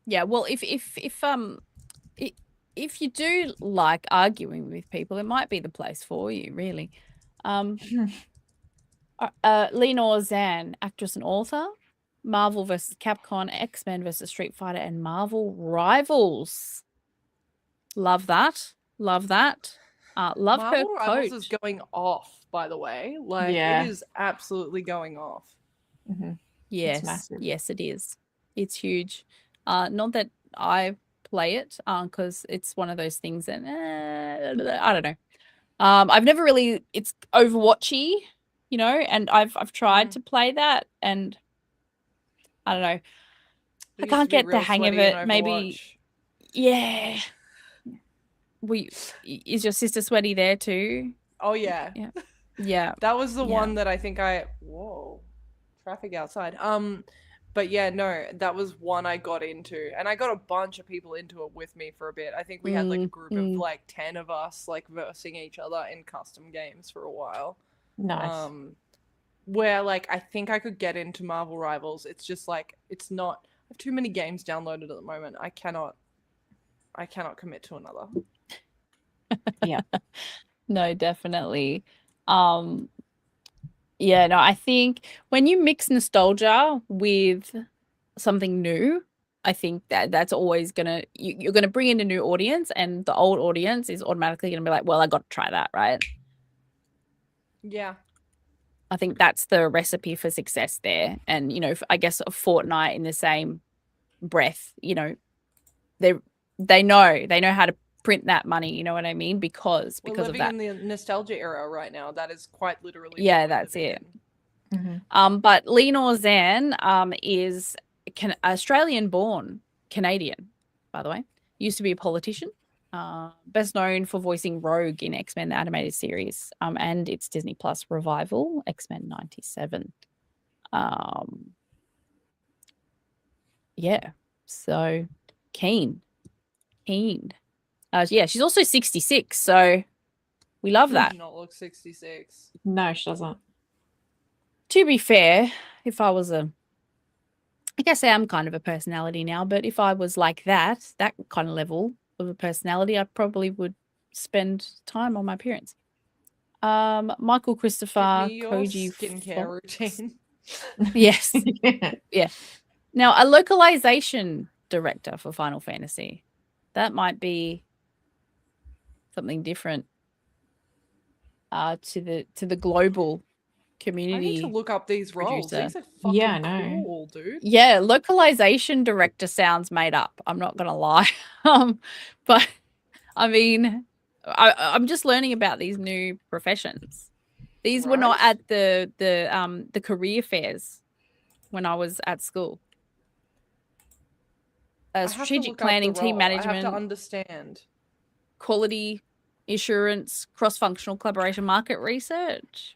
Yeah, well, if you do like arguing with people, it might be the place for you, really. Lenore Zan, actress and author. Marvel vs. Capcom, X-Men vs. Street Fighter, and Marvel Rivals. Love that. Love that. Love Marvel her Rivals coat. is going off, by the way. Like, it is absolutely going off. Mm-hmm. Yes. Yes, it is. It's huge. Not that I play it, because it's one of those things that I don't know. I've never really, it's Overwatchy, you know, and I've tried to play that, and I don't know. I can't get the hang of it. Maybe, yeah. Is your sister sweaty there too? Oh yeah. Yeah. That was the one that I think whoa, traffic outside. But yeah, no, that was one I got into, and I got a bunch of people into it with me for a bit. I think we had like a group of like 10 of us like versing each other in custom games for a while. Nice. Where like I think I could get into Marvel Rivals. It's just like it's not. I have too many games downloaded at the moment. I cannot commit to another. Yeah. No, definitely. Yeah, no, I think when you mix nostalgia with something new, I think that's always you're gonna bring in a new audience, and the old audience is automatically gonna be like, well, I got to try that, right? Yeah. I think that's the recipe for success there. And, you know, I guess a Fortnite in the same breath, you know, they know how to print that money, you know what I mean? Because We're of that. Living in the nostalgia era right now. That is quite literally. Yeah, that's it. But Lenore Zan is Australian born Canadian, by the way. Used to be a politician. Best known for voicing Rogue in X-Men the animated series, and its Disney Plus revival, X-Men 97. Yeah, so keen. Yeah, she's also 66, so we love that. She does not look 66. No, she doesn't. To be fair, if I was I guess I am kind of a personality now, but if I was like that kind of level of a personality, I probably would spend time on my appearance. Michael Christopher Koji skincare routine. Yes. Yeah. Now, a localization director for Final Fantasy. That might be something different to the global community. I need to look up these roles. These are fucking cool, dude. Yeah, localization director sounds made up. I'm not gonna lie. But I mean, I'm just learning about these new professions. These were not at the career fairs when I was at school. Strategic planning, team management. I have to understand. Quality assurance, cross-functional collaboration, market research.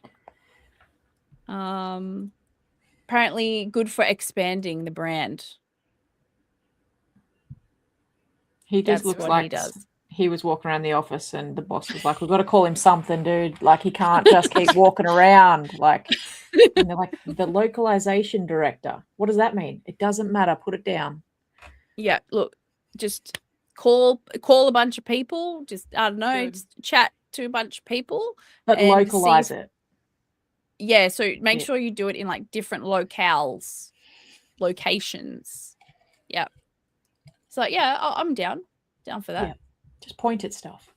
Apparently good for expanding the brand. He just looks like he was walking around the office and the boss was like, we've got to call him something, dude. Like, he can't just keep walking around. Like, and they're like, the localization director. What does that mean? It doesn't matter. Put it down. Yeah, look, just call a bunch of people. Just I don't know, Good. just chat to a bunch of people, But and localize it. Yeah, so make Yeah. sure you do it in like different locations. Yeah. So yeah, I'm down for that. Yeah. Just point at stuff.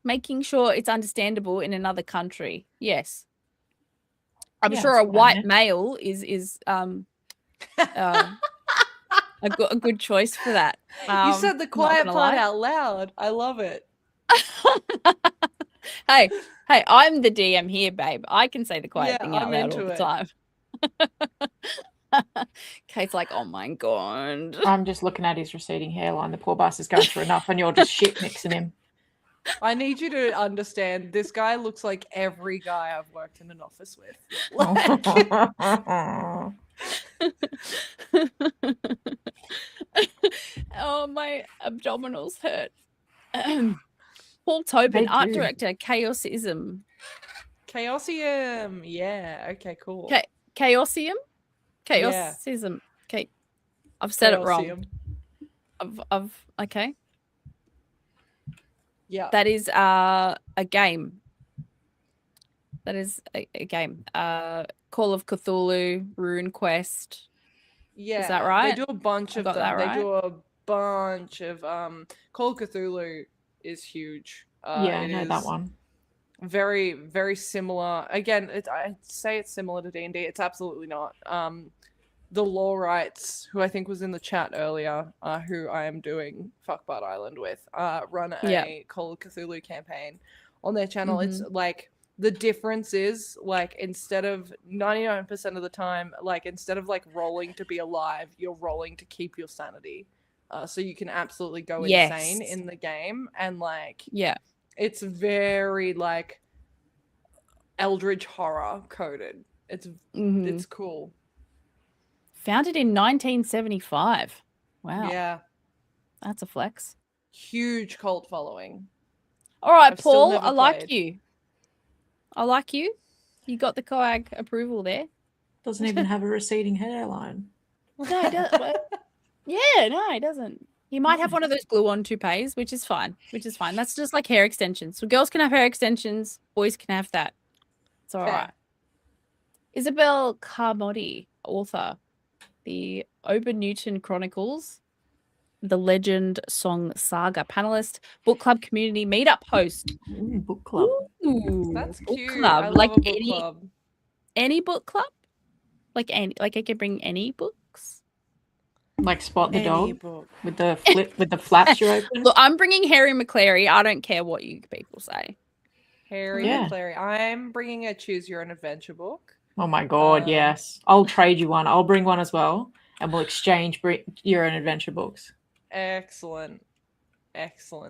Making sure it's understandable in another country. Yes. I'm Yeah, sure that's a what I white meant. male is a good choice for that. You said the not quiet gonna part lie. out loud. I love it. Hey, I'm the DM here, babe. I can say the quiet Yeah, thing out I'm loud all into the it. time. Kate's like, oh my god. I'm just looking at his receding hairline. The poor bastard's going through enough, and you're just shit mixing him. I need you to understand. This guy looks like every guy I've worked in an office with. Like, Oh, my abdominals hurt. Paul Tobin, They art do. director, Chaosism. Chaosium. Yeah. Okay. Cool. Chaosium? Yeah. Chaosism. Okay. I've said it wrong. Chaosium. Okay. Yeah. That is a game. That is a game. Call of Cthulhu, Rune Quest. Yeah. Is that right? They do a bunch I of got them. that They right? do a bunch of Call of Cthulhu is huge. Yeah, I it know that is one. very, very similar. Again, I'd say it's similar to D&D. It's absolutely not. The Law Rights, who I think was in the chat earlier, who I am doing Fuck Butt Island with, run a Call of Cthulhu campaign on their channel. It's like the difference is like instead of 99% of the time, like instead of like rolling to be alive, you're rolling to keep your sanity. So you can absolutely go insane in the game, and like it's very like eldritch horror coded. It's cool. Founded in 1975. Wow. Yeah. That's a flex. Huge cult following. All right, I've still Paul, never I like played. you. I like you. You got the coag approval there. Doesn't even have a receding hairline. No, he doesn't. Yeah, no, he doesn't. He might have one of those glue-on toupees, which is fine. That's just like hair extensions. So girls can have hair extensions, boys can have that. It's all right. Isabel Carmody, author, the Ober Newton Chronicles, the Legend Song Saga panelist, book club community meetup host. Book club. Ooh, that's book cute. club. I love like a book club. Any book club? Like I can bring any books. Like Spot the Any dog book. with the flaps you open. Look, I'm bringing Harry McClary. I don't care what you people say. Harry McClary. I'm bringing a Choose Your Own Adventure book. Oh my god, yes. I'll trade you one. I'll bring one as well, and we'll exchange your own adventure books. Excellent.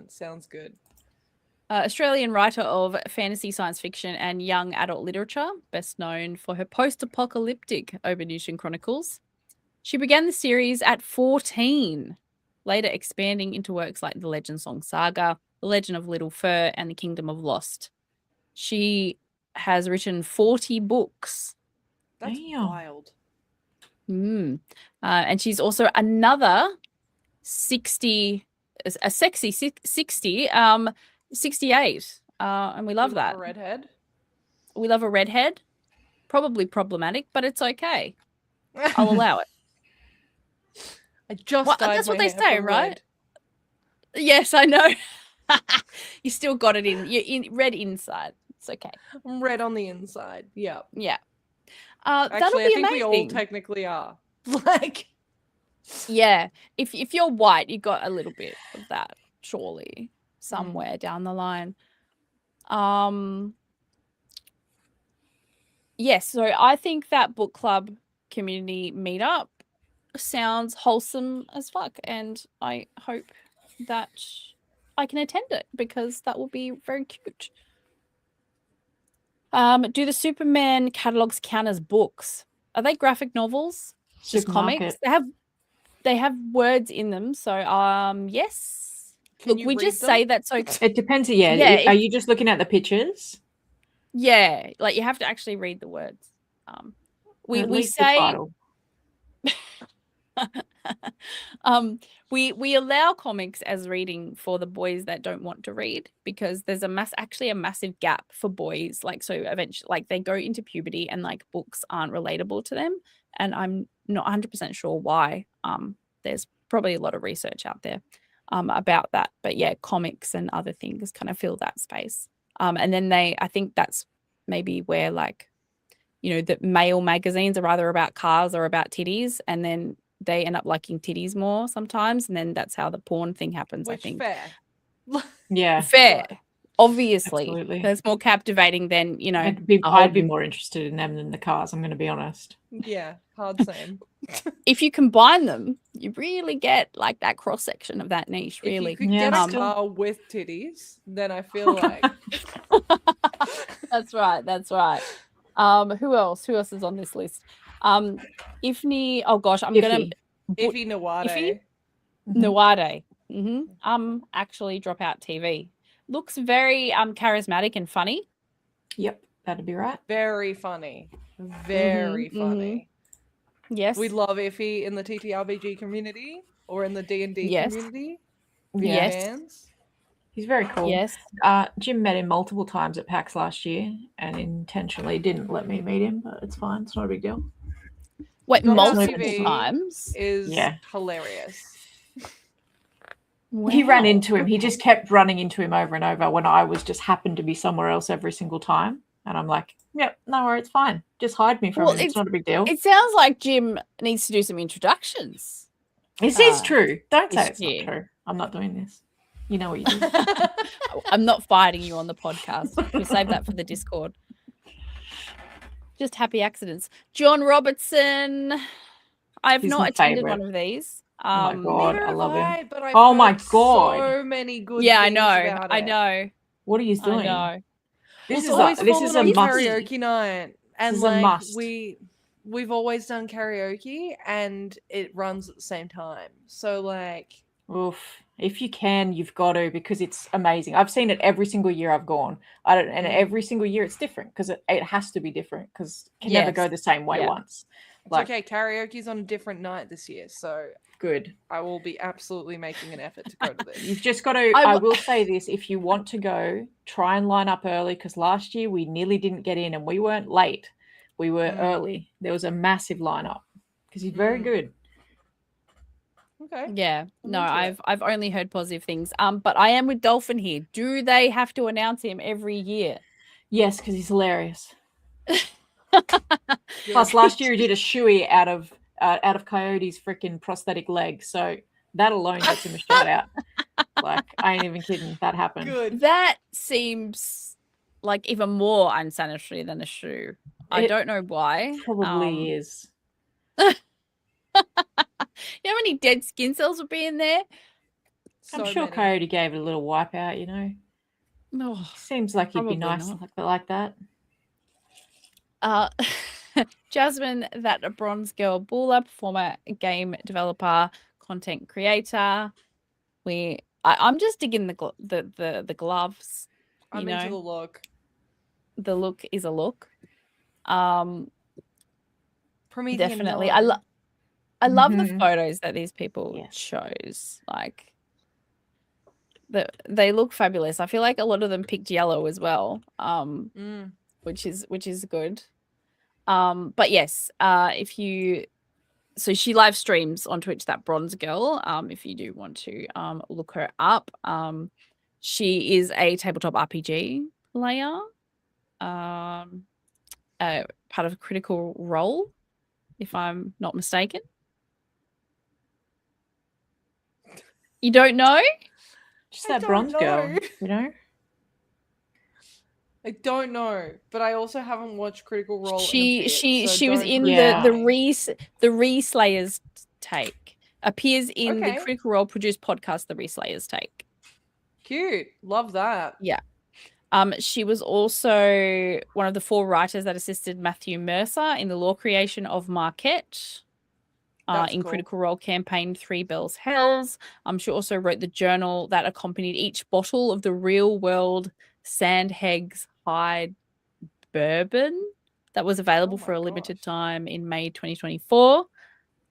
Sounds good. Australian writer of fantasy, science fiction, and young adult literature, best known for her post-apocalyptic Ober Newton Chronicles. She began the series at 14, later expanding into works like The Legend Song Saga, The Legend of Little Fur, and The Kingdom of Lost. She has written 40 books. That's wild. And she's also another 60, a sexy 60, 68. And we love that. A redhead. We love a redhead. Probably problematic, but it's okay. I'll allow it. I just dyed that's my what they hair say, from right? red. Yes, I know. You still got it in. You're in red inside. It's okay. I'm red on the inside. Yeah. Yeah. Actually, that'll be I think amazing. we all technically are. Like, yeah. If you're white, you got a little bit of that, surely, somewhere down the line. Yes. So I think that book club community meetup sounds wholesome as fuck, and I hope that I can attend it because that will be very cute. Do the Superman catalogs count as books? Are they graphic novels? Just comics? They have words in them, so yes. Look, we just say that so it depends. Yeah. Are you just looking at the pictures? Yeah, like you have to actually read the words. We say the title. We allow comics as reading for the boys that don't want to read, because there's actually a massive gap for boys. Like, so eventually, like, they go into puberty and like books aren't relatable to them, and I'm not 100% sure why. There's probably a lot of research out there about that, but yeah, comics and other things kind of fill that space. And then I think that's maybe where, like, you know, the male magazines are either about cars or about titties, and then they end up liking titties more sometimes, and then that's how the porn thing happens. Which, I think fair. Yeah, fair, obviously. absolutely. That's more captivating than, you know, I'd be more interested in them than the cars, I'm going to be honest. Yeah, hard same. If you combine them, you really get like that cross section of that niche. Really, If you could Yeah, get a still- car with titties, then I feel like that's right. That's right. Who else? Who else is on this list? Ifni. Oh gosh, I'm gonna Iffy Nawade. Iffy? Mhm. Nawade. Actually, Dropout TV looks very charismatic and funny. Yep, that'd be right. Very funny. Very funny. Yes. We love Iffy in the TTRPG community or in the D&D Yes. community. Yes. Fans. He's very cool. Yes. Jim met him multiple times at PAX last year and intentionally didn't let me meet him, but it's fine. It's not a big deal. Wait, Dropout multiple TV times? is Yeah. hilarious. He ran Wow. into him. He just kept running into him over and over when I was just happened to be somewhere else every single time. And I'm like, yep, no worries, it's fine. Just hide me from him. It's not a big deal. It sounds like Jim needs to do some introductions. This is true. Don't say it's year. not true. I'm not doing this. You know what you do. I'm not fighting you on the podcast. We'll save that for the Discord. Just happy accidents. John Robertson. I've He's not my attended favourite. one of these. Oh my God, Neither I have love him. But I've Oh my heard God. so many good Yeah, I things know. about I it. know. What are you doing? I know. This It's is always a, this fallen is a on must. karaoke night, and is a like must. we've always done karaoke, and it runs at the same time. So like, Oof. If you can, you've got to, because it's amazing. I've seen it every single year I've gone. And every single year it's different, because it has to be different, because it can never go the same way once. it's okay. Karaoke's on a different night this year, so Good. I will be absolutely making an effort to go to this. You've just got to, I will say this, if you want to go, try and line up early, because last year we nearly didn't get in, and we weren't late. We were early. There was a massive lineup, because he's very good. Okay. Yeah. No, I've only heard positive things. But I am with Dolphin here. Do they have to announce him every year? Yes, because he's hilarious. Plus, last year he did a shoey out of Coyote's freaking prosthetic leg, so that alone gets him a shout out. Like, I ain't even kidding. That happened. Good. That seems like even more unsanitary than a shoe. I don't know why. Probably is. You know how many dead skin cells would be in there? I'm sure Coyote gave it a little wipe out, you know. Oh, seems like he'd be nice like that. Jasmine, that a bronze girl baller, performer, game developer, content creator. I'm just digging the gloves. I'm into the look. The look is a look. Promethean Definitely. Dawn. I love the photos that these people chose. Like, they look fabulous. I feel like a lot of them picked yellow as well, which is good. But yes, so she live streams on Twitch, that bronze girl. If you do want to look her up, she is a tabletop RPG player, part of Critical Role, if I'm not mistaken. You don't know? Just that bronze girl, you know? I don't know, but I also haven't watched Critical Role. She was in the the Reslayers take. Appears in the Critical Role produced podcast, the Reslayers take. Cute. Love that. Yeah. She was also one of the 4 writers that assisted Matthew Mercer in the lore creation of Marquette. In cool. Critical Role campaign 3 Bells Hells. She also wrote the journal that accompanied each bottle of the real world Sandheggs Hide bourbon that was available for a limited time in May 2024.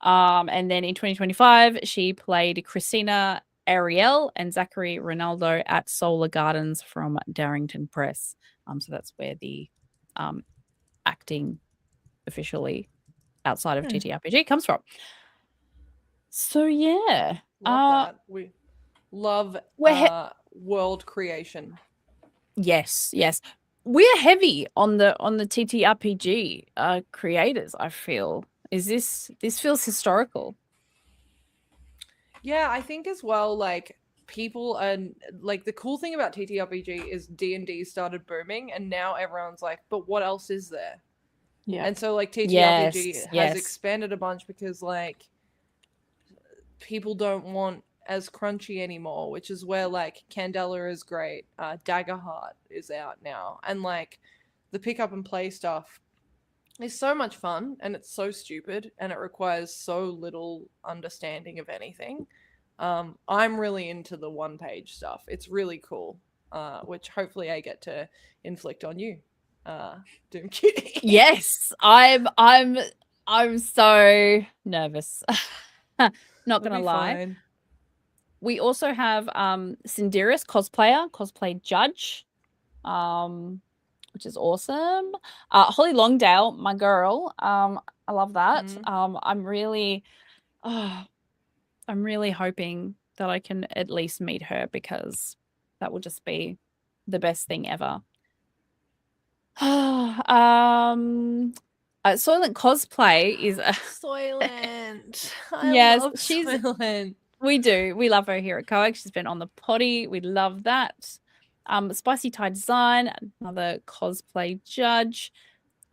And then in 2025, she played Christina Ariel and Zachary Ronaldo at Solar Gardens from Darrington Press. So that's where the acting officially outside of TTRPG comes from. So yeah, love that. We love world creation. Yes, we're heavy on the TTRPG creators. I feel this feels historical. Yeah, I think as well. Like people and like the cool thing about TTRPG is D&D started booming, and now everyone's like, but what else is there? Yeah, and so like TTRPG has expanded a bunch because like people don't want as crunchy anymore, which is where like Candela is great. Daggerheart is out now, and like the pick up and play stuff is so much fun, and it's so stupid, and it requires so little understanding of anything. I'm really into the one-page stuff. It's really cool, which hopefully I get to inflict on you, Doom Cutie. Yes, I'm so nervous. Not gonna lie. Fine. We also have Cinderis cosplay judge, which is awesome. Holly Longdale, my girl. I love that. I'm really hoping that I can at least meet her, because that will just be the best thing ever. Soylent cosplay is Soylent. Yes, love Soylent. We do. We love her here at Coax. She's been on the potty. We love that. Spicy Tie Design, another cosplay judge.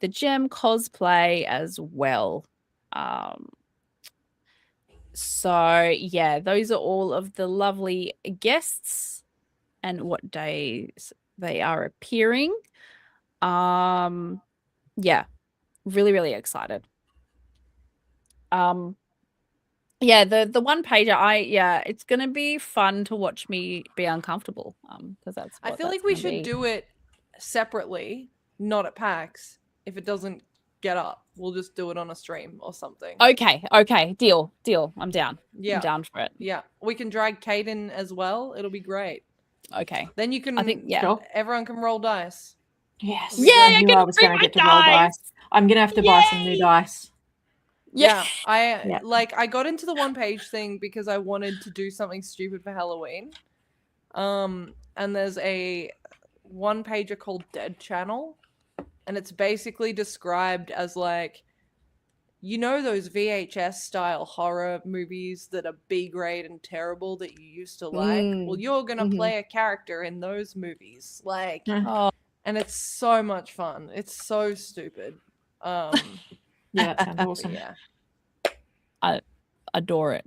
The Gem cosplay as well. So yeah, those are all of the lovely guests and what days they are appearing. Yeah, really excited. Yeah, the one pager, it's gonna be fun to watch me be uncomfortable. Because that's I feel like we should do it separately, not at PAX. If it doesn't get up, we'll just do it on a stream or something. Okay, deal. I'm down. Yeah, I'm down for it. Yeah, we can drag Kate in as well. It'll be great. Okay. Then you can. I think everyone can roll dice. Yes. Yeah, I knew I was going to get to roll dice. I'm gonna have to buy some new dice. Yeah, I got into the one page thing because I wanted to do something stupid for Halloween. And there's a one pager called Dead Channel, and it's basically described as like, you know, those VHS style horror movies that are B grade and terrible that you used to like. Well, you're gonna play a character in those movies, like, and it's so much fun. It's so stupid. Yeah, that sounds awesome. Yeah. I adore it.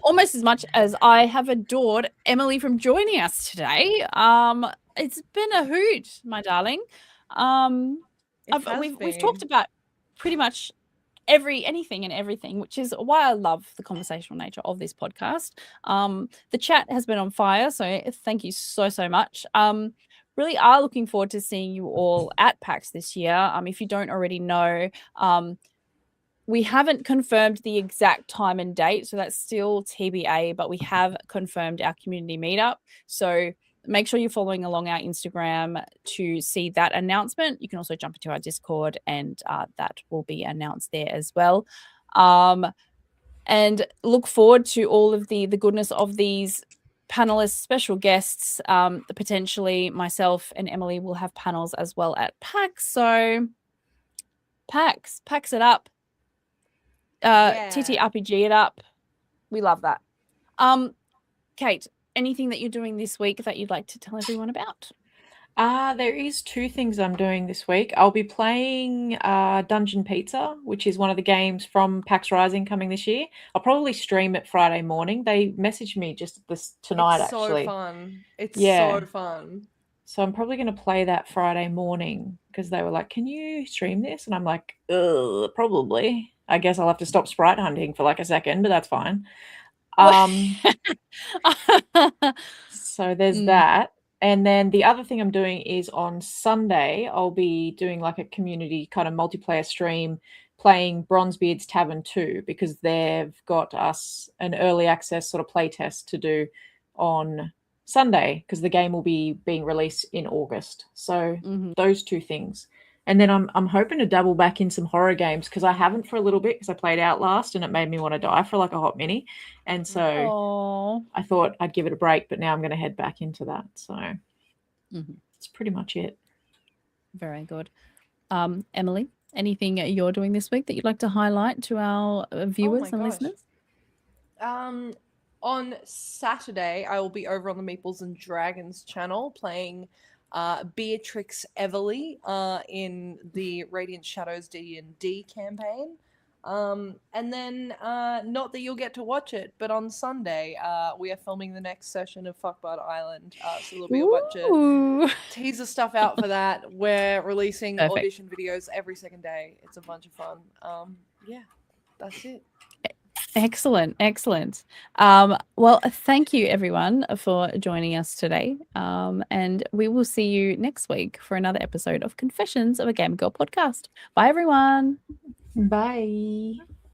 Almost as much as I have adored Emily from joining us today. It's been a hoot, my darling. We've talked about pretty much anything and everything, which is why I love the conversational nature of this podcast. The chat has been on fire, so thank you so much. Really are looking forward to seeing you all at PAX this year. If you don't already know, we haven't confirmed the exact time and date, so that's still TBA, but we have confirmed our community meetup. So make sure you're following along our Instagram to see that announcement. You can also jump into our Discord, and that will be announced there as well. And look forward to all of the goodness of these panelists, special guests. Potentially myself and Emily will have panels as well at PAX. So PAX it up. TTRPG it up. We love that. Kate, anything that you're doing this week that you'd like to tell everyone about? There is 2 things I'm doing this week. I'll be playing Dungeon Pizza, which is one of the games from PAX Rising coming this year. I'll probably stream it Friday morning. They messaged me just tonight, it's actually. So fun. It's so fun. So I'm probably going to play that Friday morning, because they were like, can you stream this? And I'm like, probably. I guess I'll have to stop sprite hunting for like a second, but that's fine. So there's that. And then the other thing I'm doing is on Sunday, I'll be doing like a community kind of multiplayer stream playing Bronzebeard's Tavern 2 because they've got us an early access sort of play test to do on Sunday because the game will be being released in August. So those two things. And then I'm hoping to double back in some horror games because I haven't for a little bit because I played Outlast and it made me want to die for like a hot minute. And so I thought I'd give it a break, but now I'm going to head back into that. So that's pretty much it. Very good. Emily, anything you're doing this week that you'd like to highlight to our viewers and listeners? On Saturday, I will be over on the Meeples and Dragons channel playing Beatrix Everly in the Radiant Shadows D&D campaign. And then, not that you'll get to watch it, but on Sunday, we are filming the next session of Fuckbud Island. So there'll be a bunch of teaser stuff out for that. We're releasing audition videos every second day. It's a bunch of fun. Yeah, that's it. Excellent. Well, thank you everyone for joining us today. And we will see you next week for another episode of Confessions of a Game Girl podcast. Bye everyone. Bye.